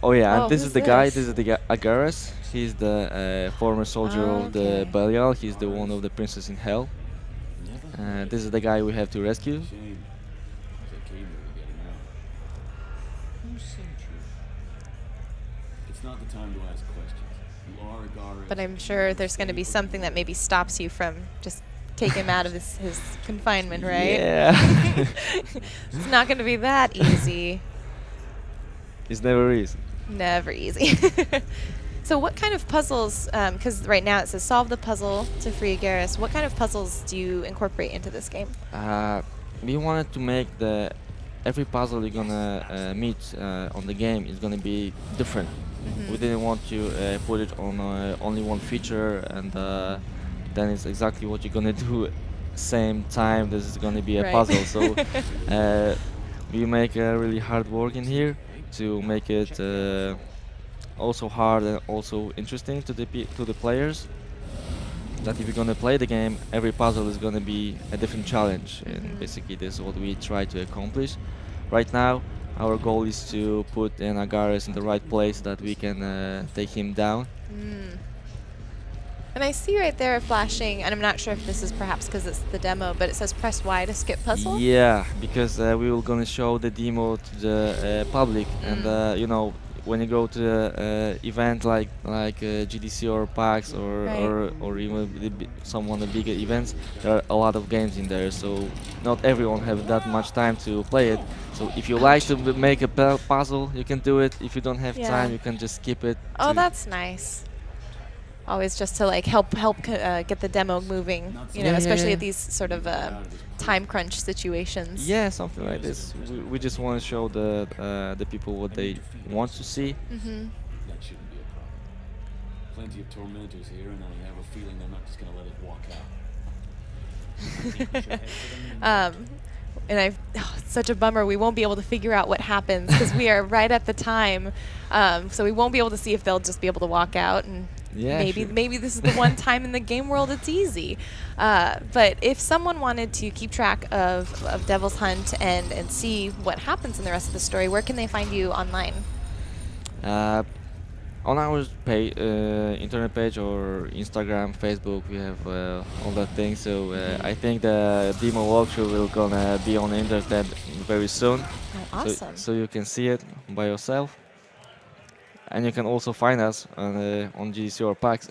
Oh yeah, and this is who's the guy. this? This is the guy Agaras. He's the former soldier of the Belial. He's the one of the princes in Hell. This is the guy we have to rescue. It's not the time to ask questions. You are Agaras. But I'm sure there's going to be something that maybe stops you from just taking him out of his confinement, right? Yeah. It's not going to be that easy. It's never easy. Never easy. So what kind of puzzles, because right now it says solve the puzzle to free Agaras, what kind of puzzles do you incorporate into this game? We wanted to make every puzzle you're gonna meet on the game is gonna be different. We didn't want to put it on only one feature, and then it's exactly what you're gonna do same time. This is gonna be a puzzle. So we make really hard work in here to make it also hard and also interesting to the players. That if you're gonna play the game, every puzzle is gonna be a different challenge, and basically this is what we try to accomplish. Right now, our goal is to put Agaras in the right place that we can take him down. And I see right there flashing, and I'm not sure if this is perhaps because it's the demo, but it says press Y to skip puzzle. Yeah, because we were gonna show the demo to the public, and when you go to the event like GDC or PAX or even some of the bigger events, there are a lot of games in there, so not everyone have that much time to play it. So if you like to make a puzzle, you can do it. If you don't have time, you can just skip it. Oh, that's nice. Always just to like help get the demo moving, especially at these sort of time crunch situations. Yeah, something like this. We just want to show the people what they want to see. That shouldn't be a problem. Plenty of tormentors here, and I have a feeling they're not just going to let us walk out. And it's such a bummer. We won't be able to figure out what happens because we are right at the time, so we won't be able to see if they'll just be able to walk out and. Yeah, maybe this is the one time in the game world it's easy. But if someone wanted to keep track of Devil's Hunt and see what happens in the rest of the story, where can they find you online? On our internet page or Instagram, Facebook, we have all that thing. So I think the demo walkthrough will gonna be on the internet very soon. Oh, awesome. So you can see it by yourself, and you can also find us on GDC or PAX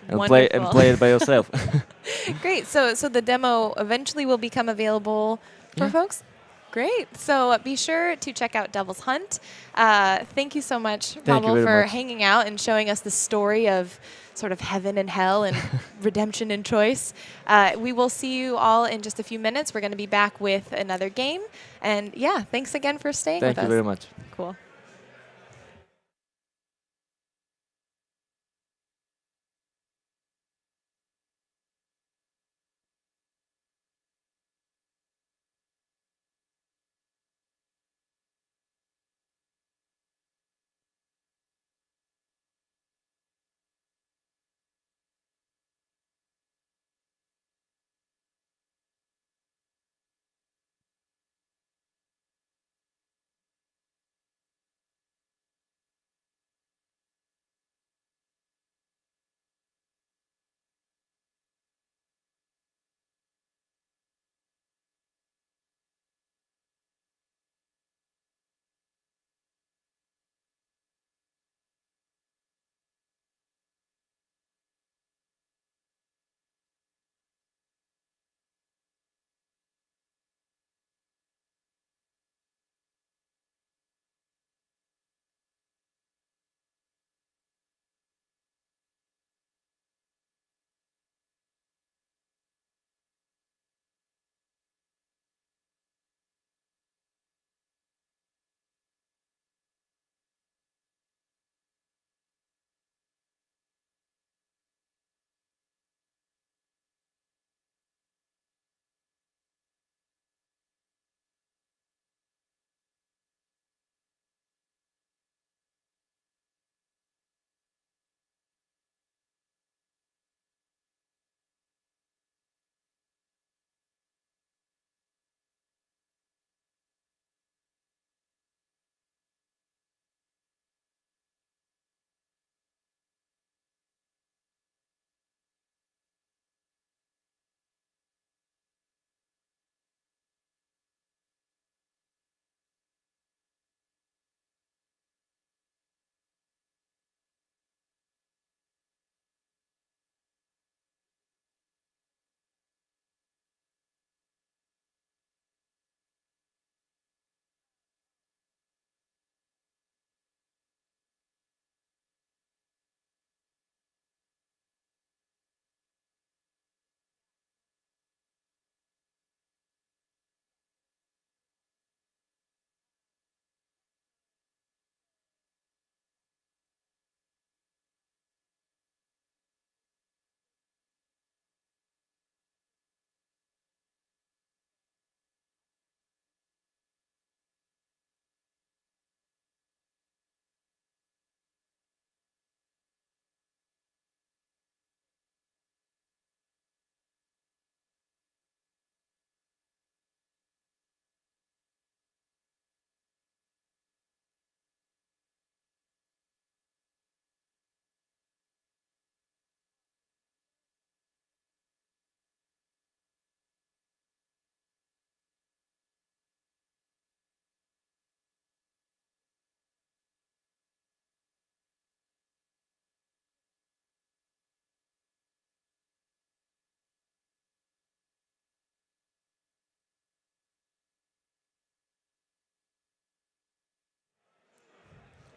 and play it by yourself. Great. So the demo eventually will become available for folks. Great. So be sure to check out Devil's Hunt. Thank you so much, Pavel, for hanging out and showing us the story of sort of heaven and hell and redemption and choice. We will see you all in just a few minutes. We're going to be back with another game. And yeah, thanks again for staying with us. Thank you very much. Cool.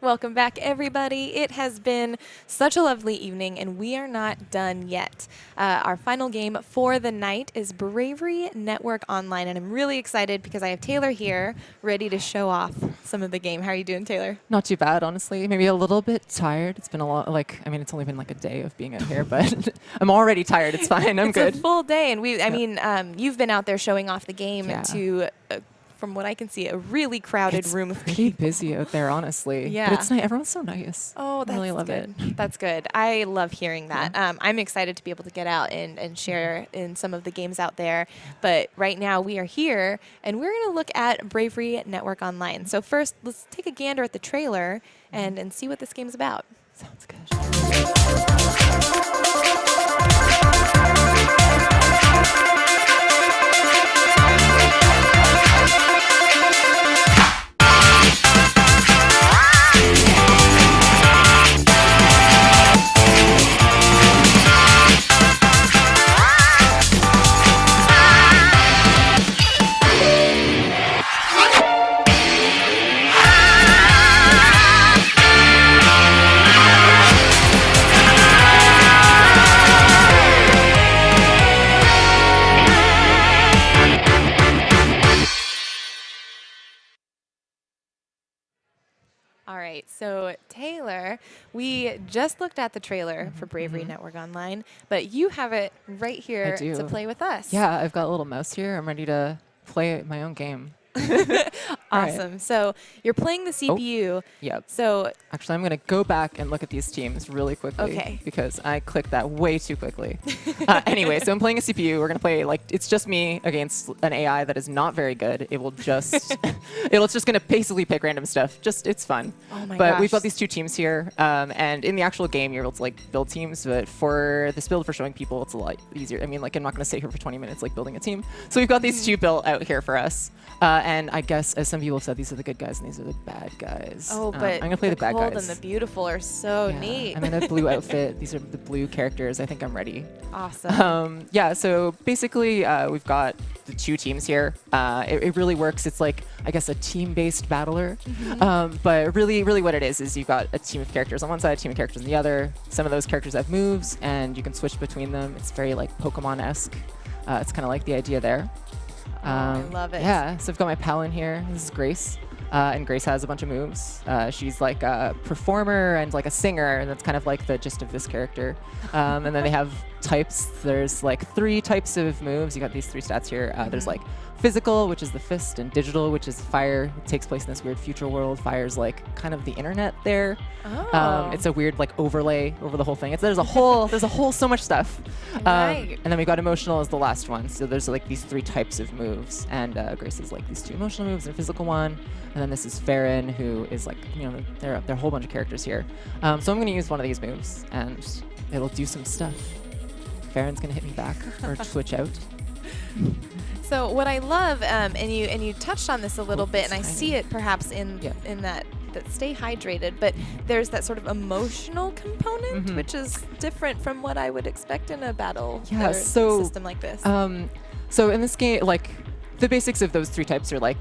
Welcome back, everybody. It has been such a lovely evening, and we are not done yet. Our final game for the night is Bravery Network Online, and I'm really excited because I have Taylor here ready to show off some of the game. How are you doing, Taylor? Not too bad, honestly. Maybe a little bit tired. It's been a lot, it's only been like a day of being out here, but I'm already tired. It's fine. I'm good. It's a full day, and you've been out there showing off the game to from what I can see, a really crowded room. It's pretty busy out there, honestly. Yeah. But it's nice. Everyone's so nice. Oh, that's I really love good. it. That's good. I love hearing that. Yeah. I'm excited to be able to get out and share in some of the games out there. But right now we are here, and we're going to look at Bravery Network Online. So first, let's take a gander at the trailer and see what this game's about. Sounds good. All right, so Taylor, we just looked at the trailer for Bravery Network Online, but you have it right here I do. to play with us. Yeah, I've got a little mouse here. I'm ready to play my own game. All right. Awesome. So you're playing the CPU. Yep. So Actually, I'm going to go back and look at these teams really quickly. Okay. Because I clicked that way too quickly. Anyway, so I'm playing a CPU. We're going to play, like, it's just me against an AI that is not very good. It will just, it's just going to basically pick random stuff. It's fun. Oh my But we've gosh. got these two teams here. And in the actual game, you're able to, like, build teams. But for this build for showing people, it's a lot easier. I mean, like, I'm not going to stay here for 20 minutes, like, building a team. So we've got these two built out here for us. And I guess, as some people have said, these are the good guys and these are the bad guys. Oh, I'm but going to play the bad cold guys. and the beautiful are so neat. I'm in a blue outfit. These are the blue characters. I think I'm ready. Awesome. Yeah, so basically we've got the two teams here. It really works. It's like, I guess, a team-based battler. But really what it is you've got a team of characters on one side, a team of characters on the other. Some of those characters have moves, and you can switch between them. It's very, like, Pokemon-esque. It's kind of like the idea there. I love it. Yeah, so I've got my pal in here. This is Grace. And Grace has a bunch of moves. She's like a performer and like a singer, and that's kind of like the gist of this character. And then they have types. There's like 3 types of moves. You got these 3 stats here. There's like physical, which is the fist, and digital, which is fire. It takes place in this weird future world. Fire's like kind of the internet there. Oh. It's a weird like overlay over the whole thing. There's a whole so much stuff. Right. And then we got emotional as the last one. So there's like these 3 types of moves, and Grace has like these 2 emotional moves and a physical one. And then this is Farron, who is like, there are a whole bunch of characters here. So I'm going to use one of these moves, and it'll do some stuff. Farron's going to hit me back or switch out. So what I love, and you touched on this a little bit, and I see it perhaps in that stay hydrated, but there's that sort of emotional component, which is different from what I would expect in a battle or system like this. So in this game, like, the basics of those 3 types are like,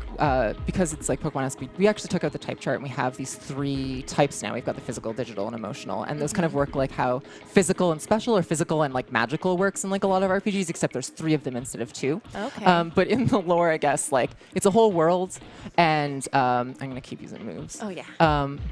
because it's like Pokemon-esque, we actually took out the type chart and we have these 3 types now. We've got the physical, digital, and emotional. And those kind of work like how physical and special or physical and like magical works in like a lot of RPGs, except there's 3 of them instead of 2. Okay. But in the lore, I guess, like, it's a whole world, and I'm going to keep using moves. Oh, yeah.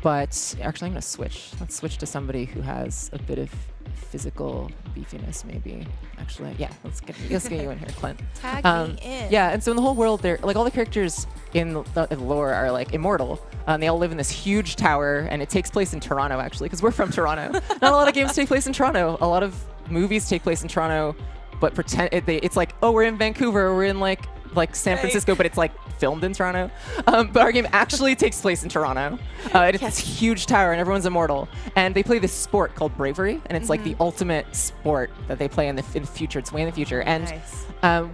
But actually, I'm going to switch. Let's switch to somebody who has a bit of physical beefiness, maybe. Actually, yeah, let's get you in here, Clint. Tag me in. Yeah, and so in the whole world, they're like all the characters in the lore are like immortal. They all live in this huge tower, and it takes place in Toronto, actually, because we're from Toronto. Not a lot of games take place in Toronto. A lot of movies take place in Toronto, but it's like, oh, we're in Vancouver, or we're in like San Francisco, but it's like filmed in Toronto. But our game actually takes place in Toronto. It's this huge tower, and everyone's immortal. And they play this sport called Bravery, and it's like the ultimate sport that they play in the future. It's way in the future. And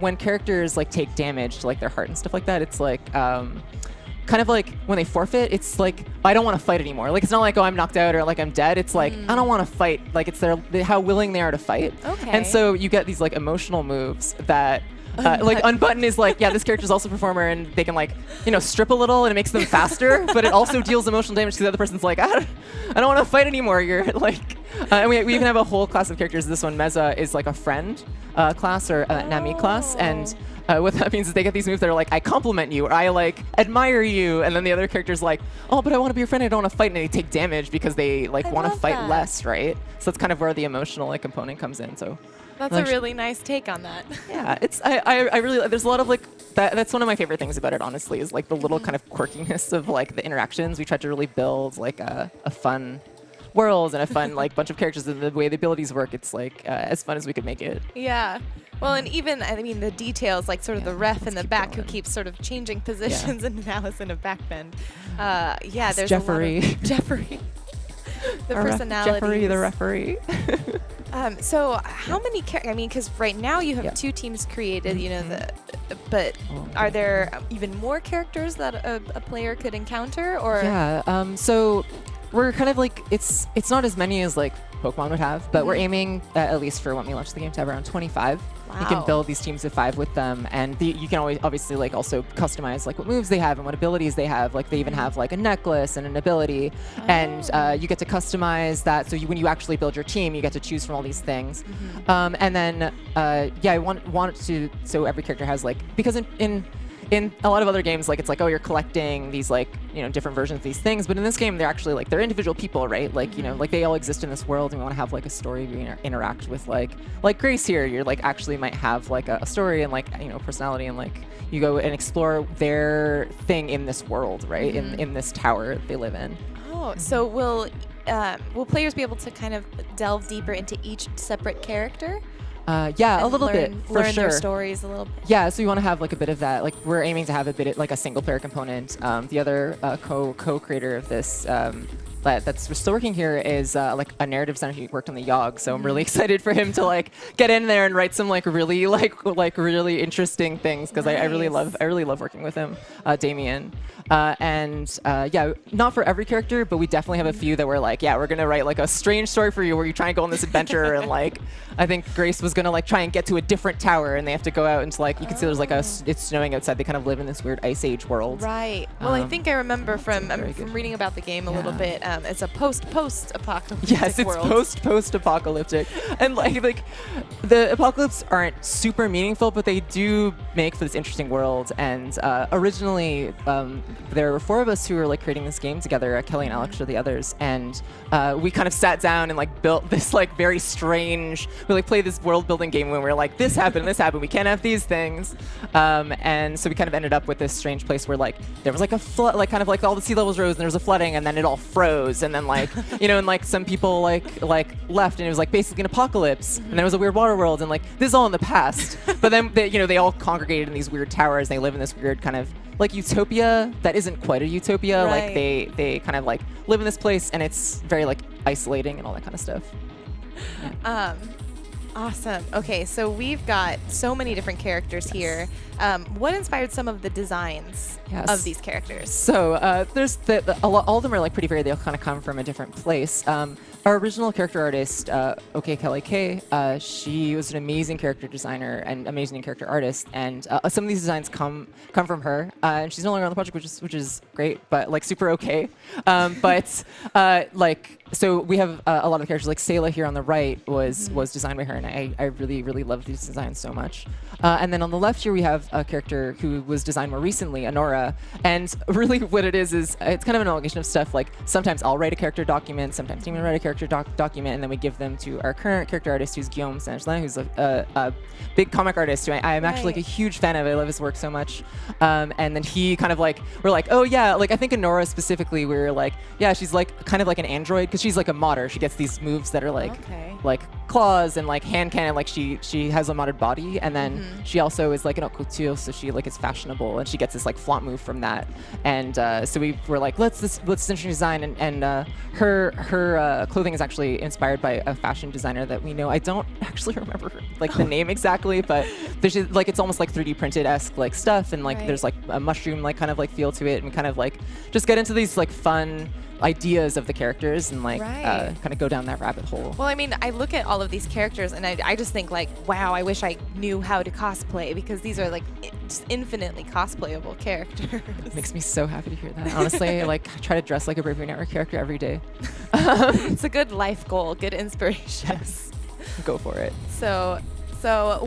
when characters like take damage to like their heart and stuff like that, it's like kind of like when they forfeit, it's like, I don't want to fight anymore. Like, it's not like, oh, I'm knocked out or like I'm dead. It's like, I don't want to fight. Like, it's how willing they are to fight. Okay. And so you get these like emotional moves that like unbutton is like, yeah, this character's also a performer, and they can like, strip a little, and it makes them faster, but it also deals emotional damage because the other person's like, I don't want to fight anymore. You're like, and we even have a whole class of characters. This one, Meza, is like a friend class or Nami class, and what that means is they get these moves that are like, I compliment you, or I like admire you, and then the other character's like, oh, but I want to be your friend, I don't want to fight, and they take damage because they like want to fight less, right? So that's kind of where the emotional like component comes in. So that's a really nice take on that. Yeah, it's I really, there's a lot of like that's one of my favorite things about it, honestly, is like the little kind of quirkiness of like the interactions. We tried to really build like a fun world and a fun like bunch of characters, and the way the abilities work, it's like as fun as we could make it. Yeah. Well, and even, I mean, the details, like sort of the ref in the back who keeps sort of changing positions and now is in a back bend. Yeah, there's Jeffrey. a lot of Jeffrey. The Our personalities. Jeffrey, the referee. So how many I mean, because right now you have 2 teams created, you know, but are there even more characters that a player could encounter, or? Yeah, so we're kind of like, it's not as many as like Pokemon would have, but we're aiming, at least for when we launch the game, to have around 25. You can build these teams of 5 with them, and you can always obviously like also customize like what moves they have and what abilities they have. Like they even have like a necklace and an ability, and you get to customize that. So when you actually build your team, you get to choose from all these things. And then I want to, so every character has like, because in a lot of other games, like it's like, oh, you're collecting these like, you know, different versions of these things, but in this game they're actually like, they're individual people, right? Like, you know, like they all exist in this world, and we want to have like a story we interact with, like Grace here, you're like actually might have like a story and like, you know, personality, and like you go and explore their thing in this world, right? In this tower they live in. Oh, so will players be able to kind of delve deeper into each separate character? Yeah, a little bit, for learn sure. their stories a little bit. Yeah, so we want to have like a bit of that. Like we're aiming to have a bit like a single player component. The other co-creator of this that's still working here is like a narrative designer who worked on the Yogg. So I'm really excited for him to like get in there and write some like really really interesting things, because I really love working with him, Damien. Yeah, not for every character, but we definitely have a few that we're like, yeah, we're gonna write like a strange story for you where you try and go on this adventure, and like I think Grace was gonna like try and get to a different tower, and they have to go out into like, you can see there's like it's snowing outside. They kind of live in this weird Ice Age world. Right. Well, I think I remember from reading about the game a little bit. It's a post-apocalyptic Yes, it's world. post-apocalyptic, and like the apocalypse aren't super meaningful, but they do make for this interesting world. And originally, there were 4 of us who were like creating this game together. Kelly and Alex are the others, and we kind of sat down and like built this like very strange. We like played this world-building game when we were like, this happened, we can't have these things, and so we kind of ended up with this strange place where like there was like a flood, like kind of like all the sea levels rose, and there was a flooding, and then it all froze, and then like you know, and like some people like left, and it was like basically an apocalypse, and there was a weird water world, and like this is all in the past. But then they all congregated in these weird towers, and they live in this weird kind of like utopia that isn't quite a utopia. Right. Like they kind of like live in this place, and it's very like isolating and all that kind of stuff. Yeah. Awesome. Okay, so we've got so many different characters here. What inspired some of the designs of these characters? So there's all of them are like pretty varied. They all kind of come from a different place. Our original character artist, OK Kelly K, she was an amazing character designer and amazing character artist, and some of these designs come from her. And she's no longer on the project, which is great, but like super okay. So we have a lot of characters, like Sayla here on the right was designed by her, and I really love these designs so much. And then on the left here we have a character who was designed more recently, Honora. And really what it is it's kind of an amalgamation of stuff. Like sometimes I'll write a character document, sometimes Damien will write a character document, and then we give them to our current character artist, who's Guillaume Saint-Gelin, who's a big comic artist who I'm actually like a huge fan of. I love his work so much. And then he kind of like, we're like, oh yeah, like I think Honora specifically, we were like, yeah, she's like kind of like an android, because she's like a modder. She gets these moves that are like claws and like hand cannon. Like she has a modded body, and then she also is like an haute couture, so she like is fashionable, and she gets this like flaunt move from that. And so we were like, let's interesting design, and her clothing is actually inspired by a fashion designer that we know. I don't actually remember like the name exactly, but there's like it's almost like 3D printed-esque like stuff, and like there's like a mushroom like kind of like feel to it, and kind of like just get into these like fun ideas of the characters, and like kind of go down that rabbit hole. Well, I mean, I look at all of these characters and I just think like, wow, I wish I knew how to cosplay, because these are like just infinitely cosplayable characters. Makes me so happy to hear that. Honestly, I like try to dress like a Bravery Network character every day. It's a good life goal, good inspiration. Yes. Go for it. So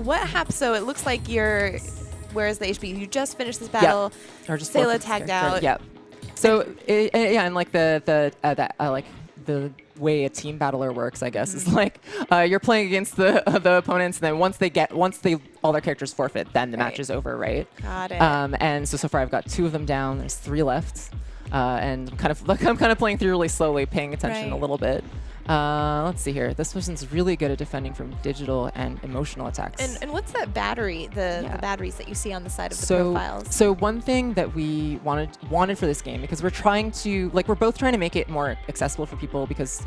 what happened? So it looks like where is the HP? You just finished this battle. Yep. Or just Sayla tagged out. Yep. So yeah, and like the way a team battler works, I guess, is like you're playing against the opponents, and then once all their characters forfeit, then the match is over, right? Got it. And so far I've got 2 of them down. There's 3 left, and I'm kind of playing through really slowly, paying attention a little bit. Let's see here. This person's really good at defending from digital and emotional attacks. And what's that battery? The batteries that you see on the side of the so, profiles. So one thing that we wanted for this game, because we're trying to we're both trying to make it more accessible for people, because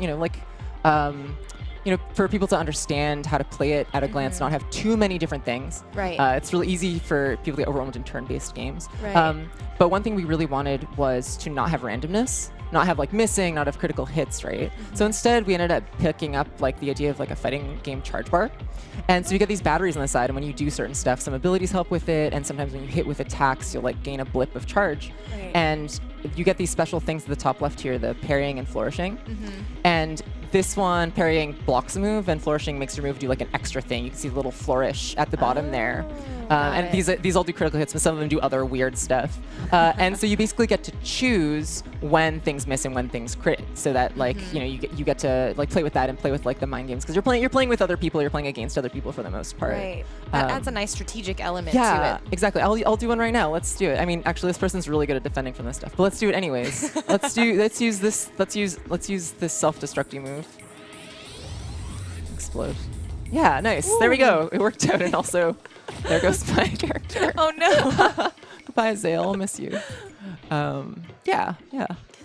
for people to understand how to play it at a glance, not have too many different things. Right. It's really easy for people to get overwhelmed in turn-based games. Right. But one thing we really wanted was to not have randomness, not have missing, not have critical hits, right? So instead, we ended up picking up the idea of a fighting game charge bar. And so you get these batteries on the side, and when you do certain stuff, some abilities help with it, and sometimes when you hit with attacks, you'll gain a blip of charge. Right. And you get these special things at the top left here, the parrying and flourishing. And this one, parrying blocks a move, and flourishing makes your move do an extra thing. You can see the little flourish at the bottom there. And these all do critical hits, but some of them do other weird stuff. And so you basically get to choose when things miss and when things crit, so that you get to play with that and play with the mind games, because you're playing with other people, you're playing against other people for the most part. Right. That adds a nice strategic element to it. Yeah, exactly. I'll do one right now. Let's do it. I mean, actually, this person's really good at defending from this stuff, but let's do it anyways. Let's use this self-destructing move. Explode. Yeah, nice. Ooh. There we go. It worked out, and also there goes my character. Oh no. Goodbye, Zale. I'll miss you. Yeah.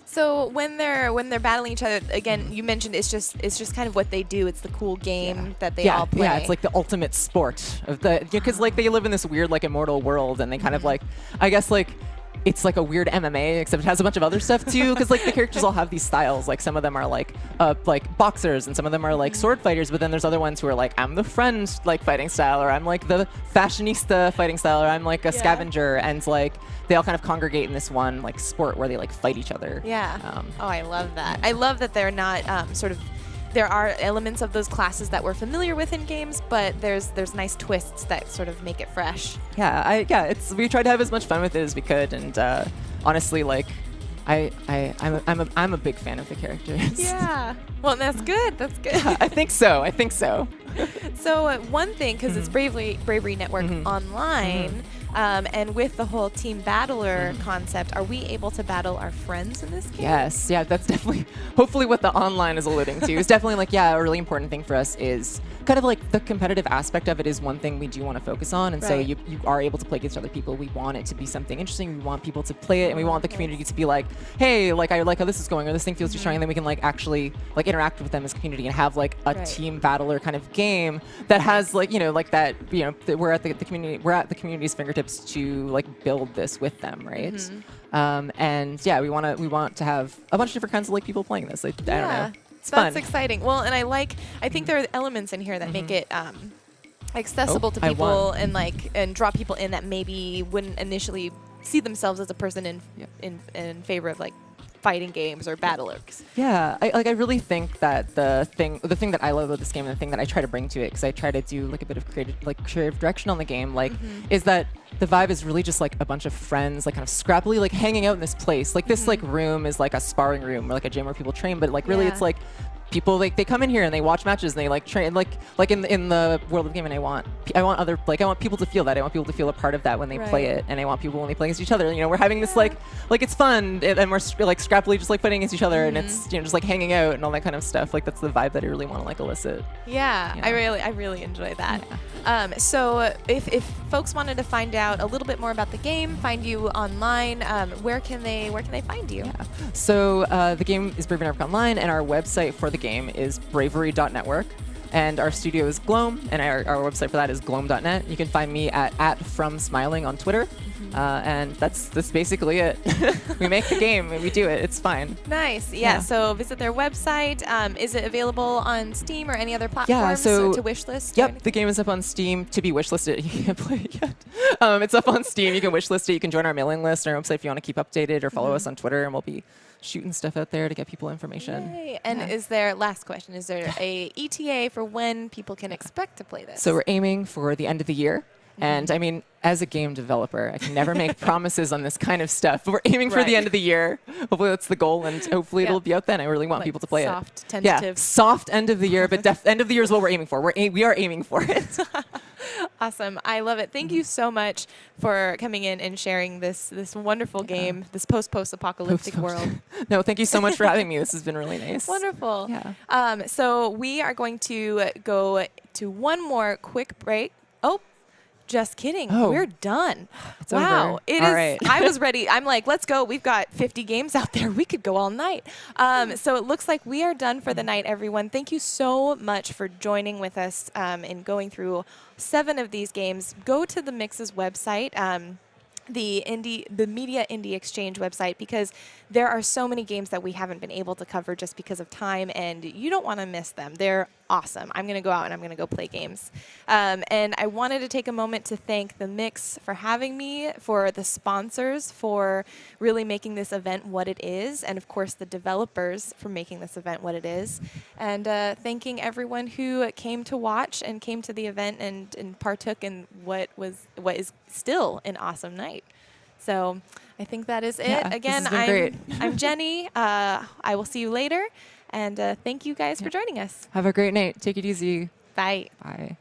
So when they're battling each other, again, you mentioned it's just kind of what they do. It's the cool game that they all play. Yeah, it's the ultimate sport of because they live in this weird immortal world, and they kind of I guess it's a weird MMA, except it has a bunch of other stuff too, because the characters all have these styles. Some of them are boxers, and some of them are sword fighters, but then there's other ones who are I'm the friend fighting style, or I'm the fashionista fighting style, or I'm a scavenger, and they all kind of congregate in this one sport where they fight each other. Yeah. I love that. I love that they're not there are elements of those classes that we're familiar with in games, but there's nice twists that sort of make it fresh. Yeah, we tried to have as much fun with it as we could, and honestly, I'm a big fan of the characters. Yeah. Well, that's good. That's good. Yeah, I think so. So one thing, because it's Bravery Network Online, and with the whole team battler concept, are we able to battle our friends in this game? Yes, yeah, that's definitely, hopefully what the online is alluding to. It's definitely a really important thing for us is kind of the competitive aspect of it is one thing we do want to focus on. And so you are able to play against other people. We want it to be something interesting. We want people to play it, and we want the community to be hey, I like how this is going, or this thing feels too strong, and then we can actually interact with them as a community and have a team battler kind of game that has that we're at the community's fingertips to build this with them, right? And yeah, we want to have a bunch of different kinds of people playing this. I don't know. It's fun. That's exciting. Well, and I think there are elements in here that make it accessible to people and draw people in that maybe wouldn't initially see themselves as a person in favor of fighting games or battlers. Yeah, I really think that the thing that I love about this game, and the thing that I try to bring to it, because I try to do a bit of creative direction on the game, is that the vibe is really just a bunch of friends, kind of scrappily hanging out in this place. This room is a sparring room or a gym where people train, but really it's people they come in here and they watch matches and they train in the world of the game, and I want people to feel that. I want people to feel a part of that when they play it, and I want people when they play against each other. We're having this it's fun, and we're scrappily just fighting against each other, and it's just hanging out and all that kind of stuff. That's the vibe that I really want to elicit. Yeah, I really enjoy that. So if folks wanted to find out a little bit more about the game, find you online, where can they find you? Yeah. So the game is Bravery Network Online, and our website for the game is bravery.network, and our studio is Gloam, and our website for that is gloam.net. You can find me at @FromSmiling on Twitter. And that's basically it. We make the game and we do it. It's fine. Nice. Yeah. So visit their website. Is it available on Steam or any other platforms to wishlist? Yep. The game is up on Steam to be wishlisted. You can't play it yet. It's up on Steam. You can wishlist it. You can join our mailing list on our website if you want to keep updated, or follow us on Twitter, and we'll be shooting stuff out there to get people information. Yay. And is there a ETA for when people can expect to play this? So we're aiming for the end of the year. And I mean, as a game developer, I can never make promises on this kind of stuff, but we're aiming for the end of the year. Hopefully that's the goal, and hopefully it'll be out then. I really want people to play soft, tentative. Yeah, soft end of the year, but end of the year is what we're aiming for. We are aiming for it. Awesome. I love it. Thank you so much for coming in and sharing this wonderful game, this post-apocalyptic world. No, thank you so much for having me. This has been really nice. Wonderful. Yeah. So we are going to go to one more quick break. Oh, just kidding. Oh. We're done. It's wow. over. It All is. right. I was ready. I'm like, let's go. We've got 50 games out there. We could go all night. So it looks like we are done for the night, everyone. Thank you so much for joining with us in going through 7 of these games. Go to the Mix's website. The Media Indie Exchange website, because there are so many games that we haven't been able to cover just because of time, and you don't want to miss them. They're awesome. I'm going to go out and I'm going to go play games. And I wanted to take a moment to thank the Mix for having me, for the sponsors for really making this event what it is, and of course the developers for making this event what it is, and thanking everyone who came to watch and came to the event and partook in what is still an awesome night. So I think that is it. Yeah, Again, this has been great. I'm Jenny. I will see you later. And thank you guys for joining us. Have a great night. Take it easy. Bye. Bye.